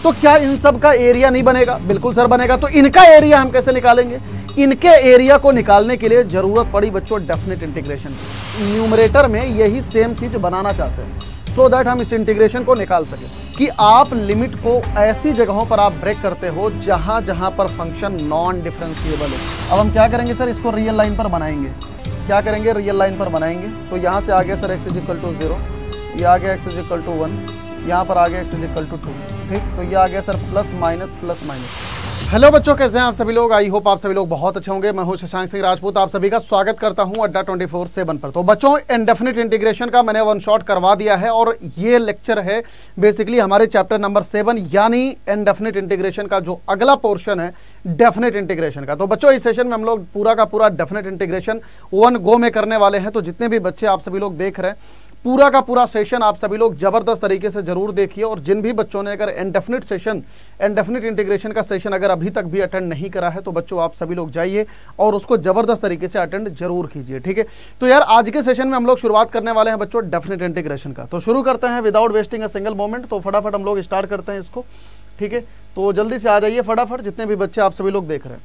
तो क्या इन सब का एरिया नहीं बनेगा? बिल्कुल सर बनेगा। तो इनका एरिया हम कैसे निकालेंगे? इनके एरिया को निकालने के लिए जरूरत पड़ी बच्चों डेफिनेट इंटीग्रेशन की। न्यूमरेटर में यही सेम चीज बनाना चाहते हैं सो दैट हम इस इंटीग्रेशन को निकाल सकें कि आप लिमिट को ऐसी जगहों पर आप ब्रेक करते हो जहां जहां पर फंक्शन नॉन डिफरेंशिएबल है। अब हम क्या करेंगे सर, इसको रियल लाइन पर बनाएंगे। क्या करेंगे? रियल लाइन पर बनाएंगे। तो यहाँ से आ गया sir x is equal to 0, ये आ गया x इज इक्वल टू 1, यहाँ पर आ गया x इज इक्वल टू 2। ठीक, तो ये आ गया sir plus minus plus minus. Hello बच्चों, कैसे हैं आप सभी लोग? आई होप आप सभी लोग बहुत अच्छे होंगे। मैं हूं शशांक सिंह राजपूत, आप सभी का स्वागत करता हूं अड्डा 24/7 पर। तो बच्चों, इनडेफिनिट इंटीग्रेशन का मैंने वन शॉट करवा दिया है और ये लेक्चर है बेसिकली हमारे चैप्टर नंबर 7 यानी इनडेफिनिट इंटीग्रेशन का जो अगला पोर्शन है डेफिनेट इंटीग्रेशन का। तो बच्चों, इस सेशन में हम लोग पूरा का पूरा डेफिनेट इंटीग्रेशन वन गो में करने वाले हैं। तो जितने भी बच्चे आप सभी लोग देख रहे हैं, पूरा का पूरा सेशन आप सभी लोग जबरदस्त तरीके से जरूर देखिए। और जिन भी बच्चों ने अगर इनडेफिनिट इंटीग्रेशन का सेशन अगर अभी तक भी अटेंड नहीं करा है तो बच्चों आप सभी लोग जाइए और उसको जबरदस्त तरीके से अटेंड जरूर कीजिए। ठीक है, तो यार आज के सेशन में हम लोग शुरुआत करने वाले हैं बच्चों डेफिनेट इंटीग्रेशन का। तो शुरू करते हैं without wasting a single moment. तो फटाफट हम लोग स्टार्ट करते हैं इसको। ठीक है, तो जल्दी से आ जाइए फटाफट जितने भी बच्चे आप सभी लोग देख रहे हैं।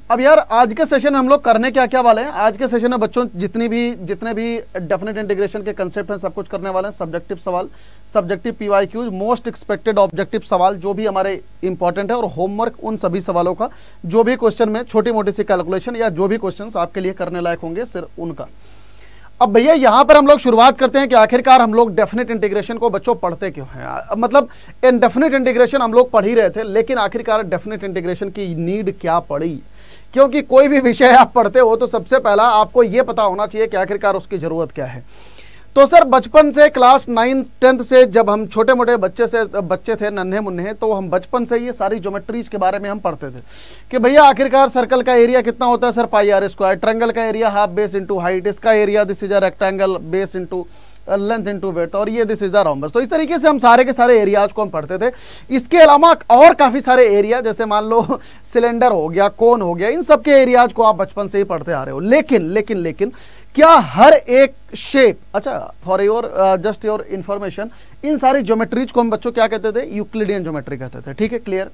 अब यार आज के सेशन में हम लोग करने क्या वाले हैं? आज के सेशन में बच्चों जितने भी डेफिनेट इंटीग्रेशन के कंसेप्ट हैं सब कुछ करने वाले हैं। सब्जेक्टिव सवाल, subjective PYQs, most expected objective सवाल जो भी हमारे इंपॉर्टेंट है, और होमवर्क उन सभी सवालों का जो भी क्वेश्चन में छोटी मोटी सी कैलकुलेशन या जो भी क्वेश्चन आपके लिए करने लायक होंगे सिर्फ उनका। अब भैया यहाँ पर हम लोग शुरुआत करते हैं कि आखिरकार हम लोग डेफिनेट इंटीग्रेशन को बच्चों पढ़ते क्यों हैं। मतलब इनडेफिनेट इंटीग्रेशन हम लोग पढ़ ही रहे थे, लेकिन आखिरकार डेफिनेट इंटीग्रेशन की नीड क्या पड़ी? क्योंकि कोई भी विषय आप पढ़ते हो तो सबसे पहला आपको ये पता होना चाहिए कि आखिरकार उसकी ज़रूरत क्या है। तो सर बचपन से क्लास 9th 10th से जब हम छोटे मोटे बच्चे थे नन्हे मुन्ने, तो हम बचपन से ये सारी ज्योमेट्रीज के बारे में हम पढ़ते थे कि भैया आखिरकार सर्कल का एरिया कितना होता है sir, pi r square. Triangle का area half base into height, इसका area this is a rectangle base into length into width, और ये दिस इज द रोम्बस। तो इस तरीके से हम सारे के सारे एरियाज को हम पढ़ते थे। इसके अलावा और काफ़ी सारे एरिया, जैसे मान लो सिलेंडर हो गया, कोन हो गया, इन सब के एरियाज को आप बचपन से ही पढ़ते आ रहे हो। लेकिन क्या हर एक शेप, अच्छा for your just your information, इन सारी ज्योमेट्रीज को हम बच्चों क्या कहते थे? यूक्लिडियन ज्योमेट्री कहते थे। ठीक है, क्लियर?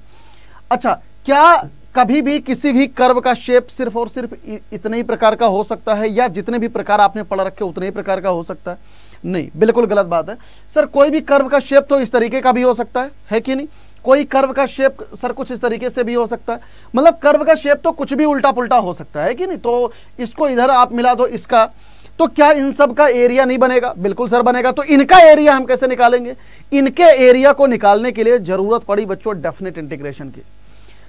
अच्छा, क्या कभी भी किसी भी कर्व का शेप सिर्फ और सिर्फ इतने ही प्रकार का हो सकता है, या जितने भी प्रकार आपने पढ़ रखे उतने ही प्रकार का हो सकता है? नहीं, बिल्कुल गलत बात है सर। कोई भी कर्व का शेप तो इस तरीके का भी हो सकता है कि नहीं? कोई कर्व का शेप सर कुछ इस तरीके से भी हो सकता है। मतलब कर्व का शेप तो कुछ भी उल्टा पुल्टा हो सकता है कि नहीं? तो इसको इधर आप मिला दो इसका, तो क्या इन सब का एरिया नहीं बनेगा? बिल्कुल सर बनेगा। तो इनका एरिया हम कैसे निकालेंगे? इनके एरिया को निकालने के लिए जरूरत पड़ी बच्चों डेफिनेट इंटीग्रेशन की।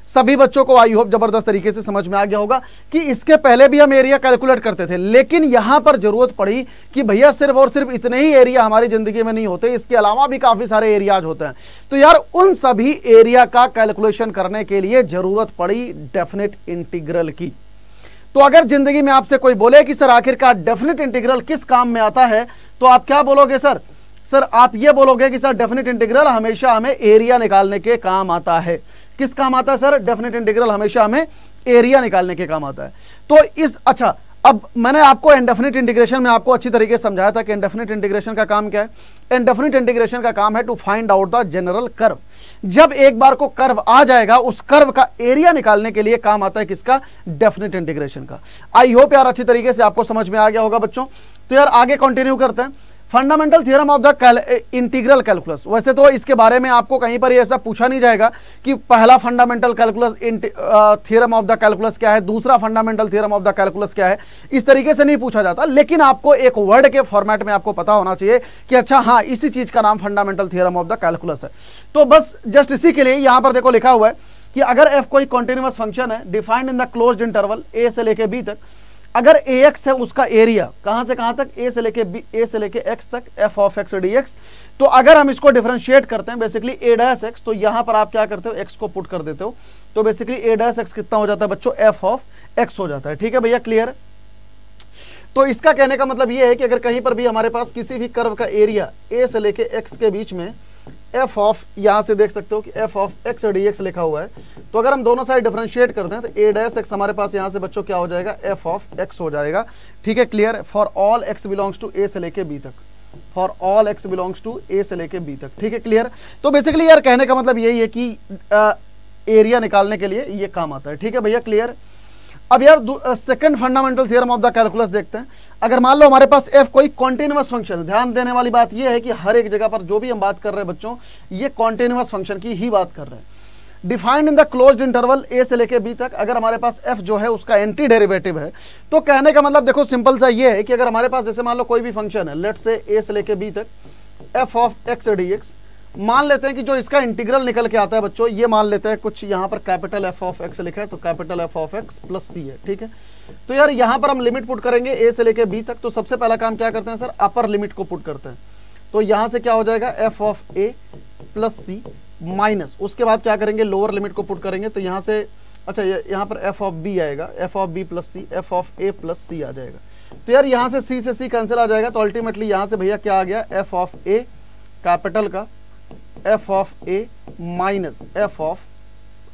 सभी बच्चों को आई होप जबरदस्त तरीके से समझ में आ गया होगा कि इसके पहले भी हम एरिया कैलकुलेट करते थे, लेकिन यहां पर जरूरत पड़ी कि भैया सिर्फ और सिर्फ इतने ही एरिया हमारी जिंदगी में नहीं होते, इसके अलावा भी काफी सारे एरियाज होते हैं। तो यार उन सभी एरिया का कैलकुलेशन करने के लिए जरूरत पड़ी डेफिनेट इंटीग्रल की। तो अगर जिंदगी में आपसे कोई बोले कि सर आखिरकार डेफिनेट इंटीग्रल किस काम में आता है, तो आप क्या बोलोगे सर? सर आप ये बोलोगे कि सर डेफिनेट इंटीग्रल हमेशा हमें एरिया निकालने के काम आता है। किस काम आता है सर? डेफिनेट इंटीग्रल हमेशा हमें एरिया निकालने के काम आता है। तो अच्छा, अब मैंने आपको इनडेफिनिट इंटीग्रेशन में आपको अच्छी तरीके से समझाया था कि इनडेफिनिट इंटीग्रेशन का काम क्या है। इनडेफिनिट इंटीग्रेशन का काम है to find out the general curve. जब एक बार को कर्व आ जाएगा, उस कर्व का एरिया निकालने के लिए काम आता है किसका? डेफिनेट इंटीग्रेशन का। आई होप यार अच्छी तरीके से आपको समझ में आ गया होगा बच्चों। तो यार आगे कंटिन्यू करते हैं। Fundamental theorem of the integral calculus. वैसे तो इसके बारे में आपको कहीं पर ऐसा पूछा नहीं जाएगा कि पहला fundamental calculus theorem of the calculus क्या है, दूसरा fundamental theorem of the calculus क्या है, इस तरीके से नहीं पूछा जाता। लेकिन आपको एक वर्ड के फॉर्मेट में आपको पता होना चाहिए कि अच्छा हाँ, इसी चीज का नाम fundamental theorem of the calculus है। तो बस जस्ट इसी के लिए यहां पर देखो लिखा हुआ है कि अगर f कोई कॉन्टिन्यूअस फंक्शन है defined in the closed interval a से लेके b तक, अगर ax है उसका एरिया कहां से कहां तक? a से लेके x तक, f ऑफ x dx। तो अगर हम इसको डिफरेंशिएट करते हैं बेसिकली a डैश x, तो यहां पर आप क्या करते हो? x को पुट कर देते हो, तो बेसिकली a डैश x कितना हो जाता है बच्चों? f ऑफ x हो जाता है। ठीक है भैया, क्लियर? तो इसका कहने का मतलब ये है कि अगर कहीं पर भी हमारे पास किसी भी कर्व का एरिया a से लेके x के बीच में f ऑफ, यहां से देख सकते हो कि f ऑफ x dx लिखा हुआ है, तो अगर हम दोनों साइड डिफरेंशिएट करते हैं तो a डैश x हमारे पास यहां से बच्चों क्या हो जाएगा? f ऑफ x हो जाएगा। ठीक है, clear? For all x belongs to a से लेके b तक। For all x belongs to a से लेके b तक। ठीक है, क्लियर। तो बेसिकली यार कहने का मतलब यही है कि एरिया निकालने के लिए ये काम आता है। ठीक है भैया, क्लियर। अब यार second fundamental theorem of the calculus देखते हैं। अगर मान लो हमारे पास f कोई कॉन्टिन्यूअस फंक्शन, ध्यान देने वाली बात यह है कि हर एक जगह पर जो भी हम बात कर रहे हैं बच्चों, ये कॉन्टिन्यूअस फंक्शन की ही बात कर रहे हैं। Defined in the closed interval a से लेके b तक, अगर हमारे पास f जो है उसका एंटी डेरिवेटिव है, तो कहने का मतलब देखो सिंपल सा ये है कि अगर हमारे पास जैसे मान लो कोई भी फंक्शन है, लेट्स से a से लेके b तक f ऑफ x dx, मान लेते हैं कि जो इसका इंटीग्रल निकल के आता है बच्चों, ये मान लेते हैं कुछ यहाँ पर कैपिटल f ऑफ x लिखा है, तो capital f of x plus c है। ठीक है, तो यार यहाँ पर हम लिमिट पुट करेंगे a से लेके b तक। तो सबसे पहला काम क्या करते हैं सर, अपर लिमिट को पुट करते हैं। तो यहाँ से क्या हो जाएगा, f of a plus c minus, उसके बाद क्या करेंगे, लोअर लिमिट को पुट करेंगे। तो यहाँ से अच्छा यहाँ पर f ऑफ b आएगा, f of b plus c, f of a plus c आ जाएगा। तो यार यहाँ से c से c कैंसिल आ जाएगा। तो अल्टीमेटली यहाँ से भैया क्या आ गया, f ऑफ a कैपिटल का f of a minus f of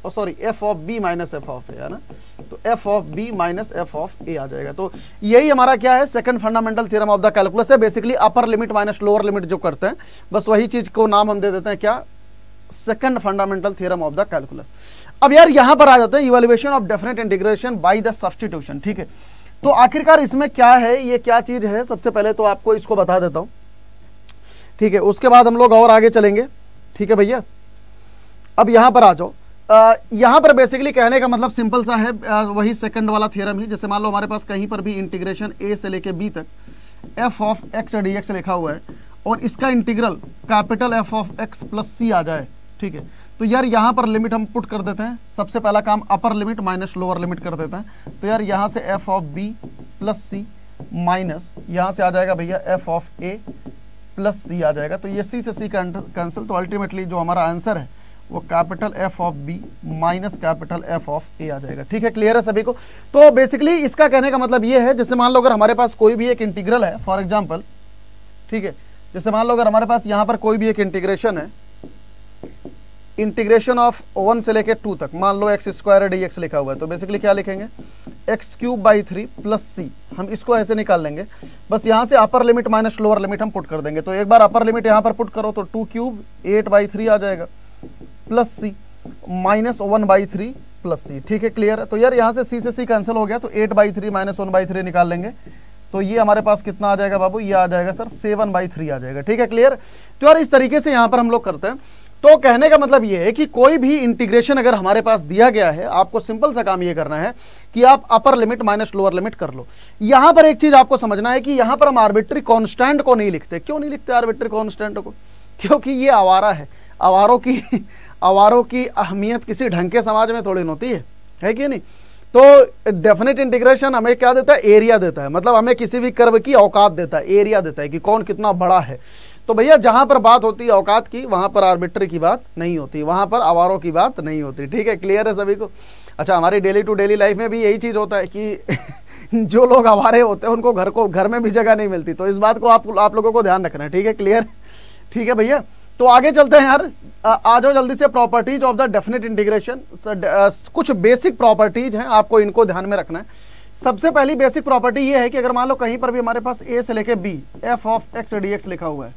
f of b minus f of a है ना, तो f of b minus f of a आ जाएगा। तो यही हमारा क्या है, second fundamental theorem of the calculus है। Basically upper limit minus lower limit जो करते हैं, बस वही चीज को नाम हम दे देते हैं क्या, second fundamental theorem of the calculus. अब यार यहां पर आ जाते हैं evaluation of definite integration by the substitution. ठीक है, तो आखिरकार इसमें क्या है, ये क्या चीज है, सबसे पहले तो आपको इसको बता देता हूं। ठीक है, उसके बाद हम लोग और आगे चलेंगे। ठीक है भैया, अब यहां पर आ जाओ। यहां पर बेसिकली कहने का मतलब सिंपल सा है, वही सेकंड वाला थ्योरम ही। जैसे मान लो हमारे पास कहीं पर भी इंटीग्रेशन a से लेके b तक f ऑफ x dx लिखा हुआ है और इसका integral capital f of x plus c आ जाए। ठीक है, तो यार यहाँ पर लिमिट हम पुट कर देते हैं। सबसे पहला काम अपर लिमिट माइनस लोअर लिमिट कर देते हैं। तो यार यहाँ से f of b plus c minus यहाँ से आ जाएगा भैया f of a plus c आ जाएगा। तो ये c से c कैंसिल, तो अल्टीमेटली जो हमारा आंसर है वो capital f of b minus capital f of a आ जाएगा। ठीक है, क्लियर है सभी को। तो बेसिकली इसका कहने का मतलब ये है, जैसे मान लो अगर हमारे पास कोई भी एक इंटीग्रल है, फॉर एग्जांपल, ठीक है, जैसे मान लो अगर हमारे पास यहाँ पर कोई भी एक इंटीग्रेशन है, इंटीग्रेशन ऑफ 1 से लेके 2 तक, मान लो x स्क्वायर dx लिखा हुआ है, तो बेसिकली क्या लिखेंगे, x cube by 3 plus c, हम इसको ऐसे निकाल लेंगे। बस यहाँ से अपर लिमिट माइनस लोअर लिमिट हम पुट कर देंगे। तो एक बार अपर लिमिट यहाँ पर पुट करो तो 2 क्यूब 8 बाई 3 आ जाएगा plus c minus 1 by 3 plus c। ठीक है, क्लियर है। तो यार यहाँ से c से c कैंसिल हो गया, तो 8 बाई 3 माइनस 1 बाई 3 निकाल लेंगे। तो ये हमारे पास कितना आ जाएगा बाबू, ये आ जाएगा सर 7 बाई 3 आ जाएगा। ठीक है, क्लियर। तो यार इस तरीके से यहाँ पर हम लोग करते हैं। तो कहने का मतलब ये है कि कोई भी इंटीग्रेशन अगर हमारे पास दिया गया है, आपको सिंपल सा काम ये करना है कि आप अपर लिमिट माइनस लोअर लिमिट कर लो। यहां पर एक चीज आपको समझना है कि यहां पर हम आर्बिट्री कांस्टेंट को नहीं लिखते। क्यों नहीं लिखते आर्बिट्री कांस्टेंट को? क्योंकि ये आवारा है। आवारों की अहमियत किसी ढंग के समाज में थोड़ी होती है कि नहीं। तो डेफिनेट इंटीग्रेशन हमें क्या देता है, एरिया देता है। मतलब हमें किसी भी कर्व की औकात देता है, एरिया देता है कि कौन कितना बड़ा है। तो भैया जहां पर बात होती है औकात की, वहां पर आर्बिट्री की बात नहीं होती, वहां पर आवारों की बात नहीं होती। ठीक है, क्लियर है सभी को। अच्छा, हमारी डेली टू डेली लाइफ में भी यही चीज होता है कि जो लोग आवारे होते हैं उनको घर में भी जगह नहीं मिलती। तो इस बात को आप लोगों को ध्यान रखना है। ठीक है, क्लियर। ठीक है भैया, तो आगे चलते हैं यार। आ जाओ जल्दी से, properties of the definite integration. कुछ बेसिक प्रॉपर्टीज हैं, आपको इनको ध्यान में रखना है। सबसे पहली बेसिक प्रॉपर्टी ये है कि अगर मान लो कहीं पर भी हमारे पास a से लेके b f of x dx लिखा हुआ है,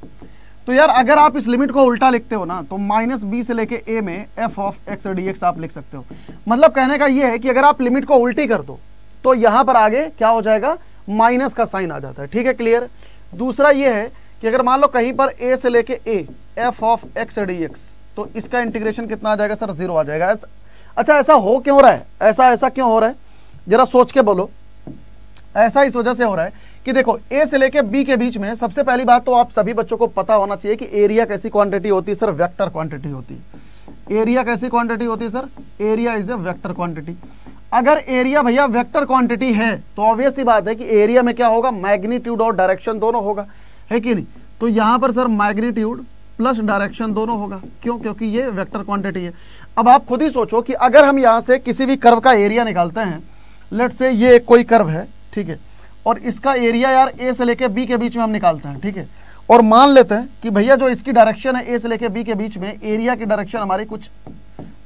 तो यार अगर आप इस लिमिट को उल्टा लिखते हो ना, तो माइनस b से लेके a में f ऑफ x dx आप लिख सकते हो। मतलब कहने का ये है कि अगर आप लिमिट को उल्टी कर दो तो यहां पर आगे क्या हो जाएगा, माइनस का साइन आ जाता है। ठीक है, क्लियर। दूसरा ये है कि अगर मान लो कहीं पर a से लेके a f of x dx, तो इसका इंटीग्रेशन कितना आ जाएगा सर, 0 आ जाएगा। अच्छा, ऐसा हो क्यों रहा है, ऐसा क्यों हो रहा है, जरा सोच के बोलो। ऐसा इस वजह से हो रहा है कि देखो a से लेके b के बीच में, सबसे पहली बात तो आप सभी बच्चों को पता होना चाहिए कि एरिया कैसी क्वांटिटी होती है सर, वेक्टर क्वांटिटी होती है। एरिया कैसी क्वांटिटी होती है sir, area is a vector quantity. अगर एरिया भैया वेक्टर क्वांटिटी है तो ऑब्वियस सी बात है कि एरिया में क्या होगा, मैग्नीट्यूड और डायरेक्शन दोनों होगा, है कि नहीं। तो यहां पर सर मैग्नीट्यूड प्लस डायरेक्शन दोनों होगा। क्यों? क्योंकि ये वेक्टर क्वांटिटी है। अब आप खुद ही सोचो कि अगर हम यहां से किसी भी कर्व का एरिया निकालते हैं, लेट से ये कोई कर्व है, ठीक है, और इसका एरिया यार a से लेके b के बीच में हम निकालते हैं, ठीक है, और मान लेते हैं कि भैया जो इसकी डायरेक्शन है a से लेके b के बीच में, एरिया की डायरेक्शन हमारी कुछ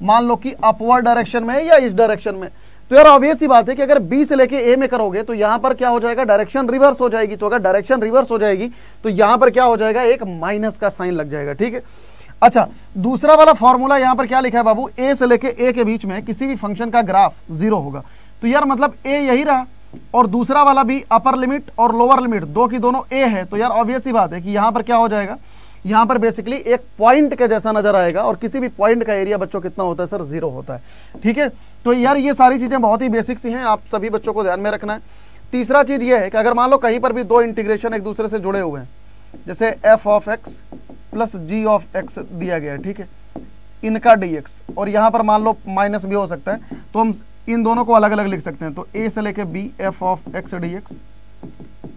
मान लो कि अपवर्ड डायरेक्शन में है या इस डायरेक्शन में, तो यार ऑब्वियस सी बात है कि अगर बी से लेके ए में करोगे तो यहां पर क्या हो जाएगा, डायरेक्शन रिवर्स हो जाएगी। तो अगर डायरेक्शन रिवर्स हो जाएगी तो यहां पर क्या हो जाएगा, एक माइनस का साइन लग जाएगा, ठीक है। अच्छा, दूसरा वाला फॉर्मूला यहां पर क्या लिखा है बाबू, ए से लेके ए के बीच में किसी भी फंक्शन का ग्राफ 0 होगा। तो यार मतलब ए यही रहा और दूसरा वाला भी अपर लिमिट और लोअर लिमिट दो की दोनों ए है। तो यार ऑब्वियस सी बात है कि यहां पर क्या हो जाएगा, यहां पर बेसिकली एक पॉइंट के जैसा नजर आएगा और किसी भी पॉइंट का एरिया बच्चों कितना होता है सर, 0 होता है, ठीक है। तो यार ये सारी चीजें बहुत ही बेसिक सी हैं, आप सभी बच्चों को ध्यान में रखना है। तीसरा चीज ये है कि अगर मान लो कहीं पर भी दो इंटीग्रेशन एक दूसरे से जुड़े हुए हैं, जैसे f of x plus g of x दिया गया है, ठीक है, इनका dx, और यहाँ पर मान लो माइनस भी हो सकता है, तो हम इन दोनों को अलग अलग लिख सकते हैं। तो a से लेके b F of x dx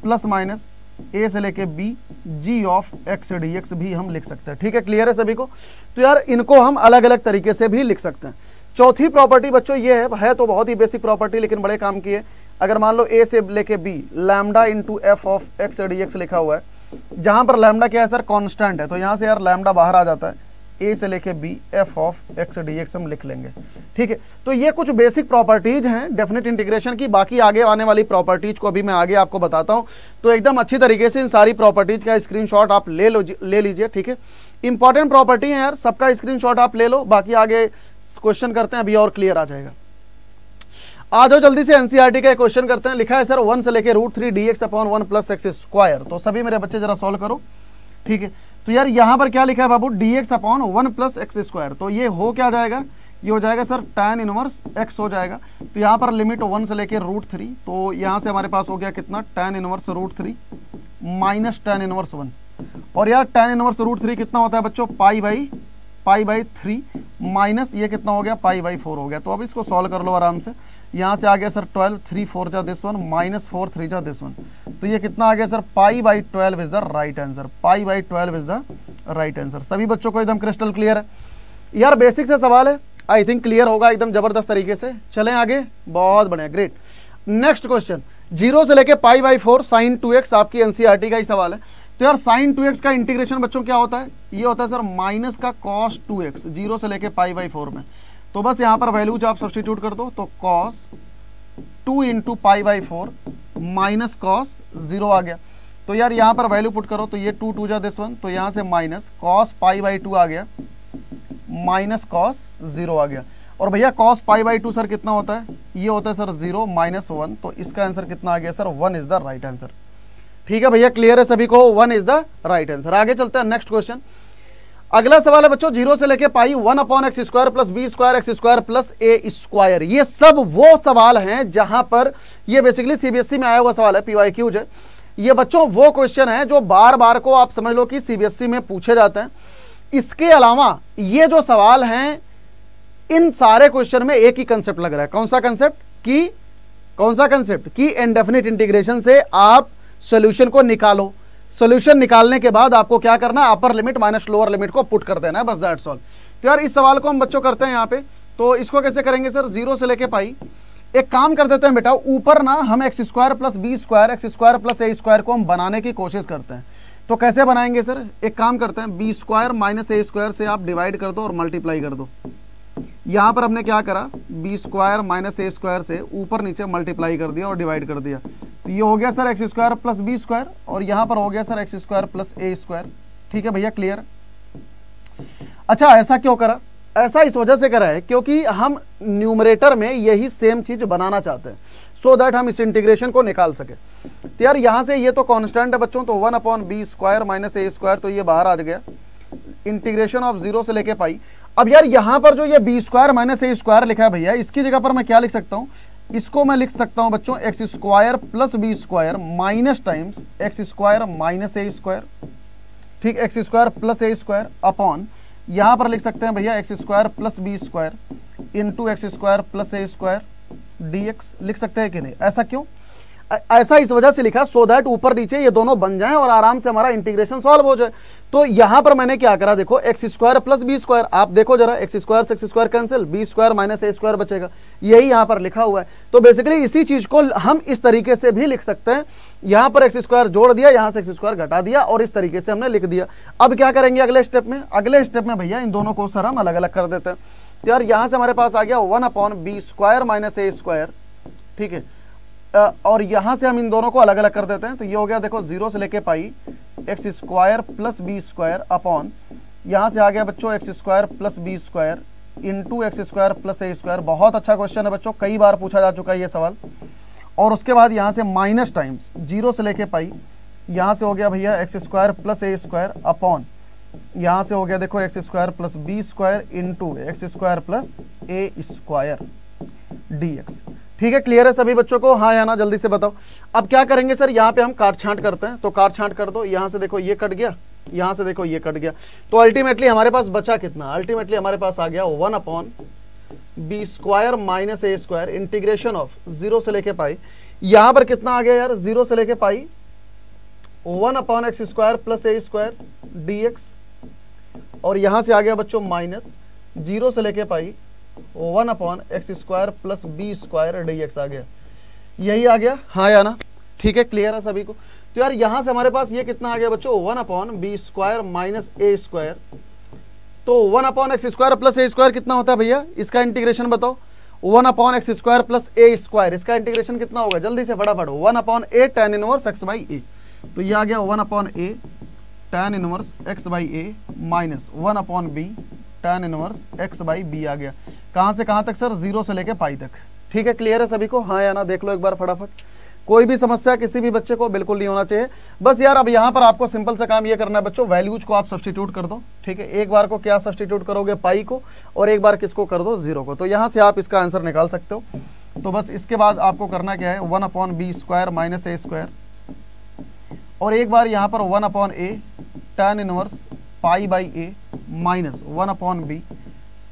plus minus a से लेके b g of x dx भी हम लिख सकते हैं, ठीक है। क्लियर है सभी को? तो यार इनको हम अलग अलग तरीके से भी लिख सकते हैं। चौथी प्रॉपर्टी बच्चों ये है तो बहुत ही बेसिक प्रॉपर्टी लेकिन बड़े काम की है। अगर मान लो a से लेके b lambda into F of x dx लिखा हुआ है, जहां पर लैम्डा क्या है सर, कांस्टेंट है, तो यहां से यार लैम्डा बाहर आ जाता है, a से लेके b F of x dx हम लिख लेंगे, ठीक है। तो ये कुछ बेसिक प्रॉपर्टीज हैं डेफिनेट इंटीग्रेशन की। बाकी आगे आने वाली प्रॉपर्टीज को अभी मैं आगे आपको बताता हूं। तो एकदम अच्छी तरीके से इन सारी प्रॉपर्टीज का स्क्रीनशॉट आप ले लीजिए, ठीक है। इंपॉर्टेंट प्रॉपर्टी है यार, सबका स्क्रीनशॉट आप ले लो, बाकी आगे क्वेश्चन करते हैं, अभी और क्लियर आ जाएगा। आ जाओ जल्दी से एनसीईआरटी का क्वेश्चन करते हैं। लिखा है सर 1 से लेके √3 dx upon 1 plus x square. तो सभी मेरे बच्चे जरा सॉल्व करो, ठीक है। तो यार यहाँ पर क्या लिखा है बाबू, dx upon 1 plus x square. तो ये हो क्या जाएगा, ये हो जाएगा सर tan इनवर्स x हो जाएगा। तो यहाँ पर लिमिट 1 से लेके √3, तो यहाँ से हमारे पास हो गया कितना, tan inverse √3 minus tan inverse 1। और यार tan इनवर्स √3 कितना होता है बच्चों, पाई बाई 3 माइनस ये कितना हो गया, पाई बाई 4 हो गया। तो अब इसको सॉल्व कर लो आराम से। यहाँ से आ गया सर 12, 3 4 जा दिस वन माइनस 4 3 जा दिस वन। तो ये कितना आ गया sir, pi by 12 is the right answer, pi by 12 is the right answer. सभी बच्चों को एकदम क्रिस्टल क्लियर है यार, बेसिक से सवाल है, आई थिंक क्लियर होगा एकदम जबरदस्त तरीके से। चलें आगे, बहुत बढ़िया, ग्रेट। नेक्स्ट क्वेश्चन, 0 से लेके पाई बाई 4 साइन 2x, आपकी एनसीईआरटी का ही सवाल है। तो यार साइन 2x का इंटीग्रेशन बच्चों क्या होता है, ये होता है सर माइनस का cos 2x 0 से लेके पाई बाई 4 में। तो बस यहाँ पर वैल्यूज आप सब्स्टिट्यूट कर दो, तो cos 2 into pi by 4 minus cos 0 आ गया। तो यार यहाँ पर वैल्यू पुट करो, तो ये 2 2 जा दिस वन, तो यहाँ से माइनस cos पाई बाई 2 आ गया माइनस cos 0 आ गया। और भैया cos पाई बाई 2 सर कितना होता है, ये होता है सर 0 माइनस 1। तो इसका आंसर कितना आ गया sir, 1 is the right answer. ठीक है भैया, क्लियर है सभी को, 1 इज द राइट आंसर। आगे चलते हैं नेक्स्ट क्वेश्चन। अगला सवाल है बच्चों, 0 से लेके pi 1 upon x square plus b square x square plus a square. ये सब वो सवाल हैं जहां पर ये बेसिकली सीबीएसई में आया हुआ सवाल है, पीवाईक्यूज है। ये बच्चों वो क्वेश्चन है जो बार बार को आप समझ लो कि सीबीएसई में पूछे जाते हैं। इसके अलावा ये जो सवाल हैं, इन सारे क्वेश्चन में एक ही कंसेप्ट लग रहा है। कौन सा कंसेप्ट कि इंडेफिनिट इंटीग्रेशन से आप सॉल्यूशन को निकालो। सॉल्यूशन निकालने के बाद आपको क्या करना है, अपर लिमिट माइनस लोअर लिमिट को पुट कर देना है, बस दैट्स ऑल। तो यार इस सवाल को हम बच्चों करते हैं यहाँ पे। तो इसको कैसे करेंगे सर, 0 से लेके पाई, एक काम कर देते हैं बेटा, ऊपर ना हम x square plus b square x square plus a square को हम बनाने की कोशिश करते हैं। तो कैसे बनाएंगे सर, एक काम करते हैं, B square minus a square से आप डिवाइड कर दो और मल्टीप्लाई कर दो। यहाँ पर हमने क्या करा, B square minus a square से ऊपर नीचे मल्टीप्लाई कर दिया और डिवाइड कर दिया। तो ये हो गया sir x square plus b square, और यहाँ पर हो गया sir x square plus a square. ठीक है भैया, क्लियर। अच्छा, ऐसा क्यों करा, ऐसा इस वजह से करा है क्योंकि हम न्यूमरेटर में यही सेम चीज बनाना चाहते हैं, सो दैट हम इस इंटीग्रेशन को निकाल सके। तो यार यहाँ से ये तो कांस्टेंट है बच्चों, तो 1 upon B square minus a square, तो ये बाहर आ गया, इंटीग्रेशन ऑफ 0 से लेके पाई। अब यार यहाँ पर जो ये B square minus a square लिखा है भैया, इसकी जगह पर मैं क्या लिख सकता हूँ, इसको मैं लिख सकता हूँ बच्चों x square plus b square minus times x square minus a square. ठीक, x square plus a square upon, यहाँ पर लिख सकते हैं भैया x square plus b square into x square plus a square d x. लिख सकते हैं कि नहीं, ऐसा क्यों, ऐसा इस वजह से लिखा सो दैट ऊपर नीचे ये दोनों बन जाएं और आराम से हमारा इंटीग्रेशन सॉल्व हो जाए। तो यहां पर मैंने क्या करा, देखो x square plus b square, आप देखो जरा, एक्स स्क्वायर से x square cancel, b square minus a square बचेगा, यही यहां पर लिखा हुआ है। तो बेसिकली इसी चीज को हम इस तरीके से भी लिख सकते हैं, यहां पर एक्स स्क्वायर जोड़ दिया, यहां से एक्स स्क्वायर घटा दिया और इस तरीके से हमने लिख दिया। अब क्या करेंगे अगले स्टेप में, अगले स्टेप में भैया इन दोनों को सर हम अलग अलग कर देते हैं। तो यार यहां से हमारे पास आ गया 1/b square minus a square, ठीक है, और यहां से हम इन दोनों को अलग अलग कर देते हैं। तो ये हो गया देखो 0 से लेके pi x square plus b square upon, यहां से आ गया बच्चों x square plus b square into x square plus a square. बहुत अच्छा क्वेश्चन है बच्चों, कई बार पूछा जा चुका है ये सवाल। और उसके बाद यहां से माइनस टाइम्स 0 से लेके पाई, यहां से हो गया भैया x square plus a square upon, यहां से हो गया देखो x square plus b square into x square plus a square dx। ठीक है, क्लियर है सभी बच्चों को, हाँ या ना, जल्दी से बताओ। अब क्या करेंगे सर, यहाँ पे हम काट छांट करते हैं, तो काट छांट कर दो। यहाँ से देखो ये कट गया, यहाँ से देखो ये कट गया, तो अल्टीमेटली हमारे पास बचा कितना, अल्टीमेटली हमारे पास आ गया 1/b square minus a square integration of 0 से लेके पाई, यहाँ पर कितना आ गया यार 0 से लेके pi 1/x square plus a square dx, और यहाँ से आ गया बच्चों माइनस 0 से लेके pi 1/x square plus b square dx आ गया, यही आ गया, हाँ या ना। ठीक है, क्लियर है सभी को। तो यार यहां से हमारे पास ये कितना आ गया बच्चों 1/b square minus a square, तो 1/x square plus a square कितना होता है भैया, इसका इंटीग्रेशन बताओ। 1/x square plus a square, इसका इंटीग्रेशन कितना होगा, जल्दी से फटाफट, 1/a tan inverse x by a, तो ये आ गया 1/a tan inverse x by a minus 1/b tan inverse x by b आ गया। कहां से कहां तक सर, 0 से लेके पाई तक। ठीक है, क्लियर है सभी को, हाँ या ना, देख लो एक बार फटाफट। कोई भी समस्या किसी भी बच्चे को बिल्कुल नहीं होना चाहिए। बस यार अब यहाँ पर आपको सिंपल सा काम ये करना है बच्चों, वैल्यूज को आप सब्स्टिट्यूट कर दो। ठीक है, एक बार को क्या सब्स्टिट्यूट करोगे, पाई को, और एक बार किसको कर दो, 0 को। तो यहाँ से आप इसका आंसर निकाल सकते हो। तो बस इसके बाद आपको करना क्या है, 1/b square minus a square, और एक बार यहाँ पर 1/a tan inverse pi by a minus 1/b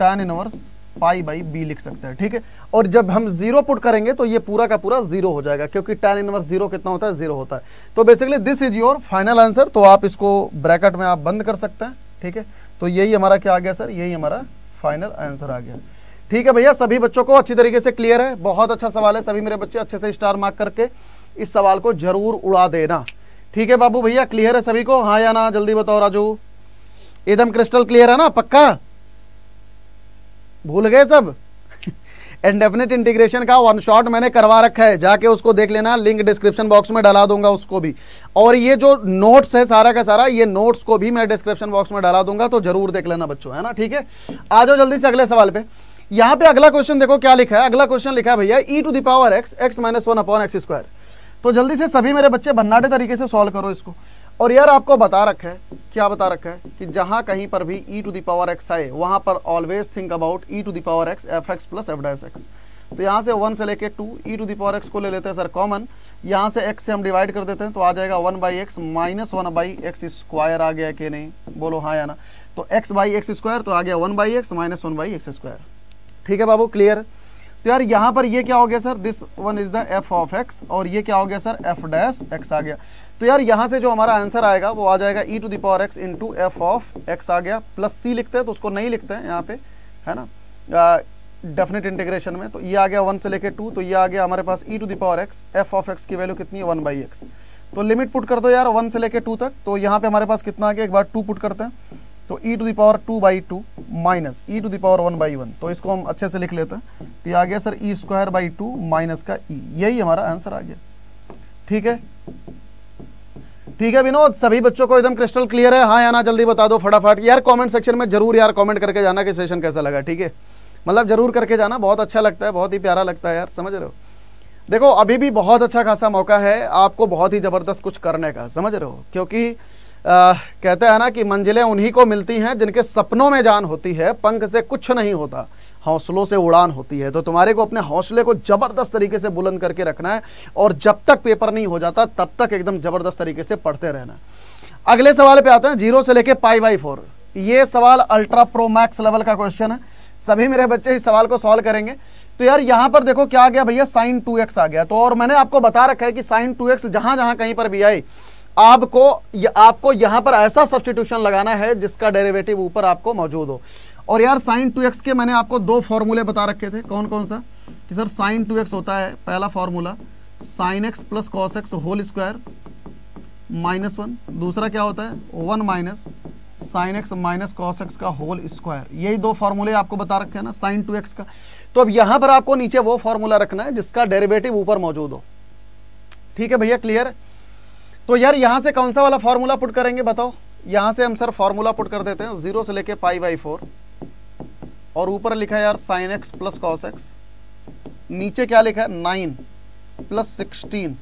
tan inverse pi by b लिख सकते हैं। ठीक है, और जब हम 0 पुट करेंगे तो ये पूरा का पूरा 0 हो जाएगा, क्योंकि tan इनवर्स 0 कितना होता है, 0 होता है। तो basically this is your final answer. तो आप इसको ब्रैकेट में आप बंद कर सकते हैं। ठीक है, तो यही हमारा क्या आ गया सर, यही हमारा फाइनल आंसर आ गया। ठीक है भैया, सभी बच्चों को अच्छी तरीके से क्लियर है, बहुत अच्छा सवाल है। सभी मेरे बच्चे अच्छे से स्टार मार्क करके इस सवाल को जरूर उड़ा देना। ठीक है बाबू भैया, क्लियर है सभी को, हाँ या ना, जल्दी बताओ राजू। एकदम क्रिस्टल क्लियर है ना, पक्का, भूल गए सब? इंडेफिनिट इंटीग्रेशन का वन शॉट मैंने करवा रखा है, जाके उसको देख लेना, लिंक डिस्क्रिप्शन बॉक्स में डाला दूंगा उसको भी। और ये जो नोट्स है सारा का सारा, ये नोट्स को भी मैं डिस्क्रिप्शन बॉक्स में डाला दूंगा, तो जरूर देख लेना बच्चों, है ना। ठीक है, आ जाओ जल्दी से अगले सवाल पे। यहाँ पे अगला क्वेश्चन देखो क्या लिखा है, अगला क्वेश्चन लिखा है भैया e⁻x x minus 1/x square. तो जल्दी से सभी मेरे बच्चे भन्नाटे तरीके से सॉल्व करो इसको। और यार आपको बता रखा है, क्या बता रखा है कि जहां कहीं पर भी e⁻x आए वहां पर always think about e⁻x fx plus f'(x)। तो यहाँ से 1 से लेके 2 e⁻x को ले लेते हैं सर कॉमन, यहाँ से x से हम डिवाइड कर देते हैं, तो आ जाएगा 1/x माइनस 1/x स्क्वायर आ गया कि नहीं, बोलो हाँ या ना। तो x/x स्क्वायर, तो आ गया 1/x माइनस 1/x स्क्वायर। ठीक है बाबू, क्लियर। तो यार यहाँ पर ये क्या हो गया sir, this one is the f of x, और ये क्या हो गया सर, f'(x) आ गया। तो यार यहाँ से जो हमारा आंसर आएगा वो आ जाएगा e⁻x into f of x आ गया, प्लस c लिखते हैं तो उसको नहीं लिखते हैं यहाँ पे, है ना, डेफिनेट इंटीग्रेशन में। तो ये आ गया 1 से लेके 2, तो ये आ गया हमारे पास e⁻x, f ऑफ x की वैल्यू कितनी है 1/x। तो लिमिट पुट कर दो यार 1 से लेके 2 तक, तो यहाँ पे हमारे पास कितना आ गया, एक बार 2 पुट करते हैं, तो e⁻2/2 माइनस e⁻1/1, तो इसको हम अच्छे से लिख लेते हैं। तो ये आ गया सर e² माइनस का e, यही हमारा आंसर आ गया। ठीक है, ठीक है विनोद, सभी बच्चों को एकदम क्रिस्टल क्लियर है, हाँ या ना, जल्दी बता दो फटाफट यार। कमेंट सेक्शन में जरूर यार कमेंट करके जाना कि सेशन कैसा लगा। ठीक है, मतलब जरूर करके जाना, बहुत अच्छा लगता है, बहुत ही प्यारा लगता है यार, समझ रहे हो। देखो अभी भी बहुत अच्छा खासा मौका है आपको बहुत ही ज़बरदस्त कुछ करने का, समझ रहे हो, क्योंकि कहते हैं ना कि मंजिलें उन्हीं को मिलती हैं जिनके सपनों में जान होती है, पंख से कुछ नहीं होता, हौसलों से उड़ान होती है। तो तुम्हारे को अपने हौसले को ज़बरदस्त तरीके से बुलंद करके रखना है, और जब तक पेपर नहीं हो जाता तब तक एकदम ज़बरदस्त तरीके से पढ़ते रहना। अगले सवाल पे आते हैं, 0 से लेके π/4। ये सवाल अल्ट्रा प्रो मैक्स लेवल का क्वेश्चन है, सभी मेरे बच्चे इस सवाल को सॉल्व करेंगे। तो तो यार यहां पर देखो क्या आ गया भैया, साइन 2x आ गया। तो और मैंने आपको बता रखा है कि साइन 2x जहां जहां कहीं पर भी आए आपको यहां पर ऐसा सब्स्टिट्यूशन लगाना है जिसका डेरिवेटिव ऊपर आपको मौजूद हो। और यार साइन 2x के मैंने आपको दो फॉर्मूले बता रखे थे, कौन कौन सा, कि सर साइन 2x होता है पहला formula sine x plus cos x whole square -1, दूसरा क्या होता है 1 minus sine x minus cos x का होल स्क्वायर। यही दो फॉर्मूले आपको बता रखे हैं ना साइन 2x का। तो अब यहां पर आपको नीचे वो फॉर्मूला रखना है जिसका डेरिवेटिव ऊपर मौजूद हो। ठीक है भैया, क्लियर। तो यार यहां से कौन सा वाला फॉर्मूला पुट करेंगे बताओ। यहां से हम सर फॉर्मूला पुट कर देते हैं 0 से लेके π/4 और ऊपर लिखा है यार sine x plus cos x, नीचे क्या लिखा है 9 प्लस 16।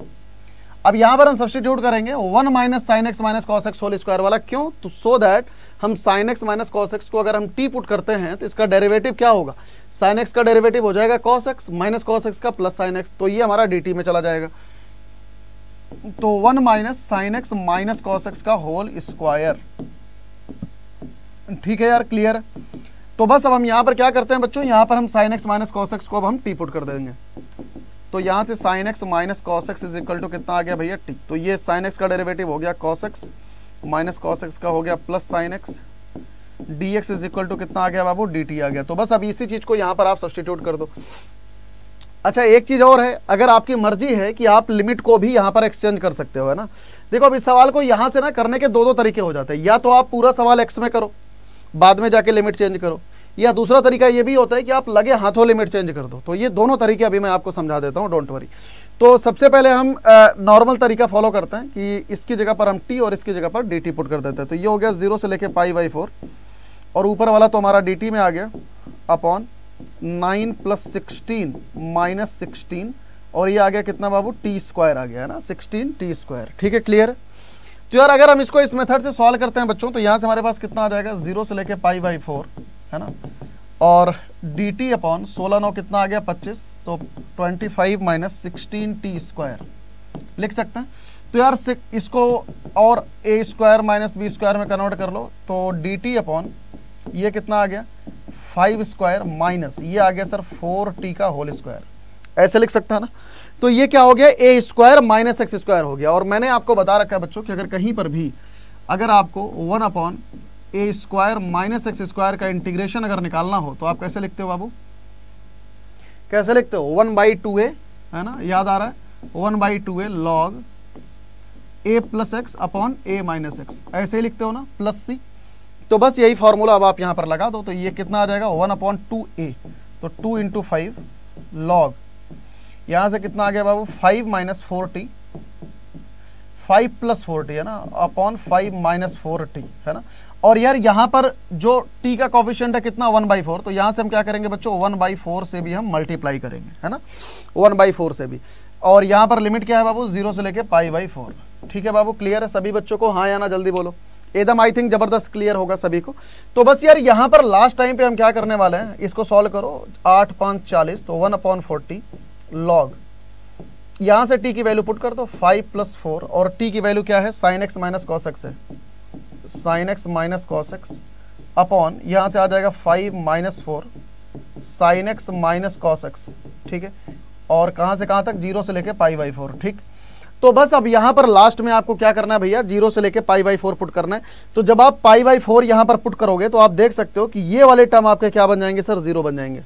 अब यहां पर हम सब्स्टिट्यूट करेंगे 1 minus sine x minus cos x whole square वाला, क्यों, तो सो दैट हम sine x minus cos x को अगर हम टी पुट करते हैं तो इसका डेरिवेटिव क्या होगा, साइन एक्स का डेरिवेटिव हो जाएगा cos x minus cos x का प्लस साइन एक्स, तो ये हमारा dt में चला जाएगा। तो 1 minus sine x minus cos x का होल स्क्वायर। ठीक है यार, क्लियर। तो बस अब हम यहां पर क्या करते हैं बच्चों, यहां पर हम sine x minus cos x को अब हम टी पुट कर देंगे। तो यहां से sine x minus cos x is equal to कितना आ गया भैया टी। तो ये साइन एक्स का डेरिवेटिव हो गया cos x minus cos x का हो गया plus sine x, d x is equal to कितना आ गया बाबू, डी टी आ गया। तो बस अब इसी चीज को यहां पर आप सब्स्टिट्यूट कर दो। अच्छा एक चीज और है, अगर आपकी मर्जी है कि आप लिमिट को भी यहां पर एक्सचेंज कर सकते हो, है ना। देखो अब इस सवाल को यहां से ना करने के दो तरीके हो जाते हैं, या तो आप पूरा सवाल एक्स में करो बाद में जाके लिमिट चेंज करो, या दूसरा तरीका ये भी होता है कि आप लगे हाथों लिमिट चेंज कर दो। तो ये दोनों तरीके अभी मैं आपको समझा देता हूँ, डोंट वरी। तो सबसे पहले हम नॉर्मल तरीका फॉलो करते हैं कि इसकी जगह पर हम टी और इसकी जगह पर डी टी पुट कर देते हैं। तो ये हो गया 0 से लेके π/4 और ऊपर वाला तो हमारा डी टी में आ गया अपॉन 9 प्लस 16 माइनस 16 और ये आ गया कितना बाबू, टी स्क्वायर आ गया है ना, 16 टी स्क्वायर। ठीक है, क्लियर। तो यार अगर हम इसको इस मेथड से सॉल्व करते हैं बच्चों, तो यहाँ से हमारे पास कितना आ जाएगा 0 से लेके π/4 है ना, और डी टी अपॉन 16 कितना आ गया 25, तो 25 माइनस 16 टी स्क्वायर लिख सकते हैं। तो यार इसको और ए स्क्वायर माइनस बी स्क्वायर में कन्वर्ट कर लो, तो डी टी अपॉन ये कितना आ गया 5 स्क्वायर माइनस ये आ गया सर 4t का होल स्क्वायर, ऐसे लिख सकता है ना। तो ये क्या हो गया ए स्क्वायर माइनस एक्स स्क्वायर हो गया। और मैंने आपको बता रखा है बच्चों कि अगर कहीं पर भी अगर आपको 1 अपॉन ए स्क्वायर माइनस एक्स स्क्वायर का इंटीग्रेशन अगर निकालना हो तो आप कैसे लिखते हो बाबू, कैसे लिखते हो 1/2a है ना, याद आ रहा है 1/2a log a plus x upon a minus x, ऐसे ही लिखते हो ना, प्लस सी। तो बस यही फॉर्मूला अब आप यहां पर लगा दो, तो ये कितना आ जाएगा 1/2a, तो 2 × 5 लॉग यहां से कितना आ गया बाबू 5 माइनस 4t, 5 प्लस 4t है ना, अपॉन 5 माइनस 4t है ना। और यार यहाँ पर जो t का कोफिशिएंट है कितना 1/4, तो यहाँ से हम क्या करेंगे बच्चों 1/4 से भी हम मल्टीप्लाई करेंगे है ना, 1/4 से भी। और यहाँ पर लिमिट क्या है बाबू 0 से लेके π/4। ठीक है बाबू, क्लियर है सभी बच्चों को, हाँ या ना जल्दी बोलो, एकदम आई थिंक जबरदस्त क्लियर होगा सभी को। तो बस यार यहाँ पर लास्ट टाइम पे हम क्या करने वाले हैं, इसको सॉल्व करो 8 5 40, तो 1/40 लॉग यहाँ से t की वैल्यू पुट कर दो 5 + 4 और t की वैल्यू क्या है sine x minus cos x है, sine x minus cos x upon यहाँ से आ जाएगा 5 - 4 sine x minus cos x. ठीक है, और कहाँ से कहाँ तक 0 से लेके π/4। ठीक, तो बस अब यहाँ पर लास्ट में आपको क्या करना है भैया 0 से लेके π/4 पुट करना है। तो जब आप π/4 यहाँ पर पुट करोगे तो आप देख सकते हो कि ये वाले टर्म आपके क्या बन जाएंगे सर 0 बन जाएंगे।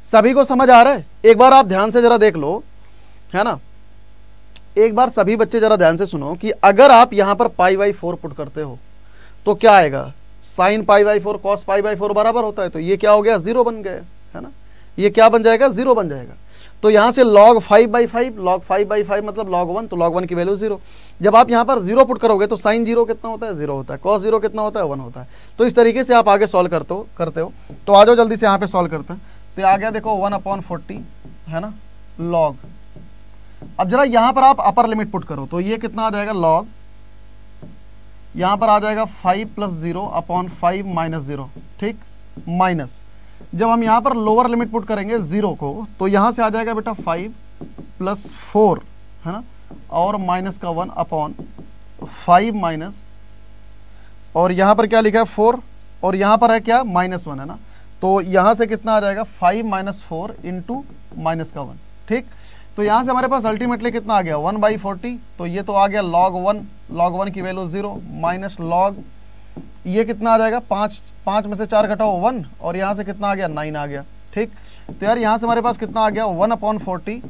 सभी को समझ आ रहा है, एक बार आप ध्यान से जरा देख लो है ना, एक बार सभी बच्चे जरा ध्यान से सुनो कि अगर आप यहां पर π/4 पुट करते हो तो क्या आएगा, साइन π/4 कॉस π/4 बराबर होता है, तो ये क्या हो गया 0 बन गया है ना, ये क्या बन जाएगा 0 बन जाएगा। तो यहां से log 5/5 log 5/5 मतलब log 1, तो log 1 की वैल्यू 0। जब आप यहां पर 0 पुट करोगे तो साइन 0 कितना होता है 0 होता है, कॉस 0 कितना होता है 1 होता है। तो इस तरीके से आप आगे सॉल्व करते हो। तो आ जाओ जल्दी से यहाँ पे सॉल्व करते हैं। तो आ गया देखो 1/40 है ना लॉग, अब जरा यहां पर आप अपर लिमिट पुट करो, तो ये कितना आ जाएगा लॉग यहां पर आ जाएगा 5 + 0 अपॉन 5 - 0। ठीक, माइनस जब हम यहां पर लोअर लिमिट पुट करेंगे 0 को, तो यहां से आ जाएगा बेटा 5 + 4 है ना, और माइनस का 1 अपॉन 5 माइनस, और यहां पर क्या लिखा है 4 और यहां पर है क्या -1 है ना, तो यहाँ से कितना आ जाएगा 5 - 4 इंटू माइनस का 1, ठीक। तो यहाँ से हमारे पास अल्टीमेटली कितना आ गया 1/40, तो ये तो आ गया log 1 की वैल्यू 0 माइनस log ये कितना आ जाएगा 5 में से 4 घटाओ 1 और यहाँ से कितना आ गया 9 आ गया, ठीक। तो यार यहाँ से हमारे पास कितना आ गया 1/40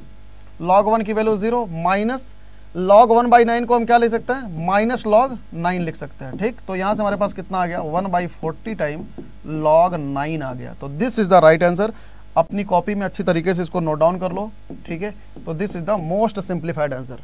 log 1 की वैल्यू 0 माइनस log 1/9 को हम क्या लिख सकते हैं माइनस log 9 लिख सकते हैं, ठीक। तो यहाँ से हमारे पास कितना आ गया 1/40 टाइम log 9 आ गया। तो this is the right answer. अपनी कॉपी में अच्छी तरीके से इसको नोट डाउन कर लो, ठीक है। तो this is the most simplified answer,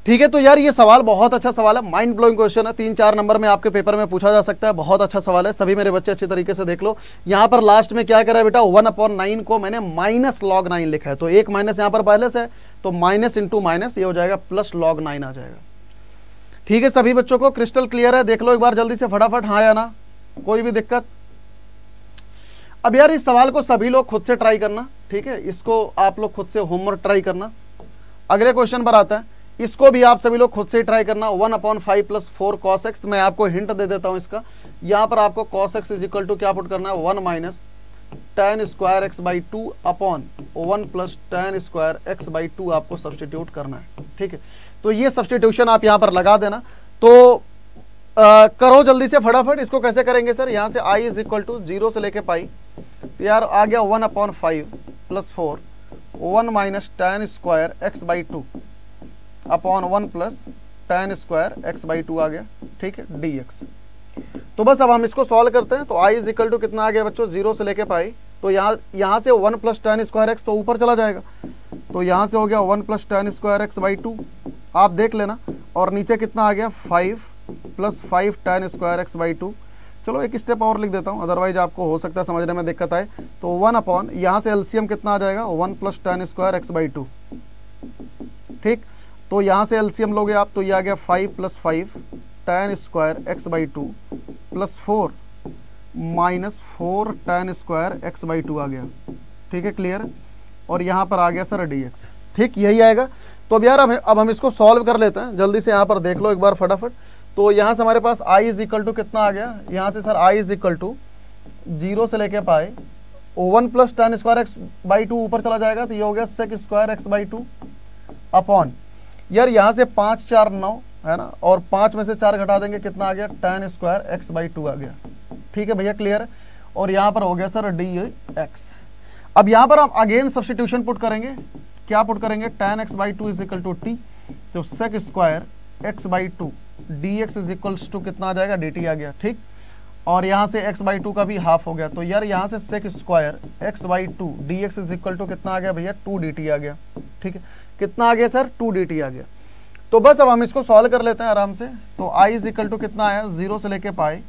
ठीक है। तो यार ये सवाल बहुत अच्छा सवाल है, माइंड ब्लोइंग क्वेश्चन है, 3-4 नंबर में आपके पेपर में पूछा जा सकता है। बहुत अच्छा सवाल है, सभी मेरे बच्चे अच्छी तरीके से देख लो। यहाँ पर लास्ट में क्या करा है बेटा 1/9 को मैंने माइनस log 9 लिखा है, तो एक माइनस यहाँ पर पहले से है, तो माइनस इंटू माइनस ये हो जाएगा प्लस log 9 आ जाएगा, ठीक है। सभी बच्चों को क्रिस्टल क्लियर है? देख लो एक बार जल्दी से फटाफट, हाँ या ना, कोई भी दिक्कत? अब यार इस सवाल को सभी लोग खुद से ट्राई करना, ठीक है। इसको आप लोग खुद से होमवर्क ट्राई करना। अगले क्वेश्चन पर आता है, इसको भी आप सभी लोग खुद से ट्राई करना। 1/5 + 4 cos x, मैं आपको हिंट दे देता हूं इसका। यहाँ पर आपको cos x is equal to क्या पुट करना है 1 - tan square x/2 upon 1 + tan square x/2 आपको सब्सटीट्यूट करना है, ठीक है। तो ये सब्सटीट्यूशन आप यहाँ पर लगा देना। तो करो जल्दी से फटाफट। इसको कैसे करेंगे सर? यहाँ से i इज इक्वल टू 0 से लेके पाई, तो यार आ गया 1/5 + 4 1 - tan square x/2 upon 1 + tan square x/2 आ गया, ठीक है, dx। तो बस अब हम इसको सॉल्व करते हैं। तो i इज इक्वल टू कितना आ गया बच्चों 0 से लेके पाई, तो यहाँ से 1 + tan स्क्वायर x तो ऊपर चला जाएगा, तो यहाँ से हो गया 1 + tan स्क्वायर x/2, आप देख लेना। और नीचे कितना आ गया 5 + 5 tan स्क्वायर x/2। चलो एक स्टेप और लिख देता हूँ, अदरवाइज आपको हो सकता है समझने में दिक्कत आए। तो 1 अपॉन यहाँ से एलसीएम कितना आ जाएगा 1 + tan स्क्वायर x/2, ठीक। तो यहाँ से एलसीएम लोगे आप, तो ये आ गया 5 + 5 tan square x/2 + 4 - 4 tan square x/2 आ गया, ठीक है, क्लियर। और यहाँ पर आ गया सर dx, ठीक, यही आएगा। तो अब यार अब हम इसको सॉल्व कर लेते हैं जल्दी से। यहाँ पर देख लो एक बार फटाफट। तो यहाँ से हमारे पास i इज इक्वल टू कितना आ गया, यहाँ से sir i is equal to 0 से लेके पाए 1 + tan स्क्वायर x/2 ऊपर चला जाएगा, तो ये हो गया sec स्क्वायर x/2 अपॉन यार यहाँ से 5 4 9 है ना, और 5 में से 4 घटा देंगे, कितना आ गया tan स्क्वायर x/2 आ गया, ठीक है भैया, क्लियर। और यहाँ पर हो गया सर dx। अब यहाँ पर हम अगेन सब्सटीट्यूशन पुट करेंगे, क्या पुट करेंगे tan x/2 is equal to t, तो sec square x/2 dx is equals to कितना आ जाएगा dt आ गया, ठीक। और यहाँ से x/2 का भी हाफ हो गया, तो यार यहाँ से sec square x/2 dx is equal to कितना आ गया भैया 2 dt आ गया, ठीक है। कितना आ गया सर 2 dt आ गया। तो बस अब हम इसको सॉल्व कर लेते हैं आराम से। तो i इज इक्वल टू कितना आया 0 से लेके पाए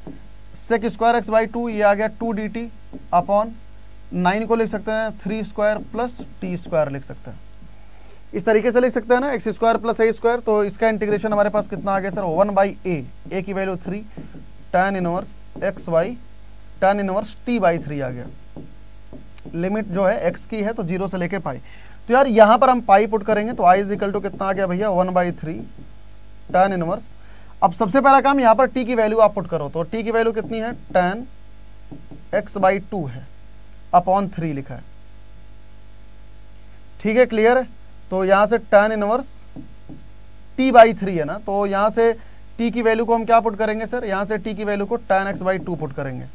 sec स्क्वायर x/2 ये आ गया 2 dt अपॉन 9 को लिख सकते हैं 3 स्क्वायर प्लस t स्क्वायर लिख सकते हैं, इस तरीके से लिख सकते हैं ना, x square plus a square. तो इसका इंटीग्रेशन हमारे पास कितना आ गया सर 1/a की value 3 tan inverse tan inverse t/3 आ गया। लिमिट जो है x की है तो 0 से लेके पाई। तो यार यहाँ पर हम पाई पुट करेंगे, तो i इज इक्वल टू कितना आ गया भैया 1/3 tan इनवर्स। अब सबसे पहला काम यहाँ पर t की वैल्यू आप पुट करो, तो t की वैल्यू कितनी है tan x/2 है अपॉन 3 लिखा है, ठीक है, क्लियर है। तो यहाँ से tan इनवर्स t/3 है ना, तो यहाँ से t की वैल्यू को हम क्या पुट करेंगे सर, यहाँ से t की वैल्यू को tan x/2 पुट करेंगे,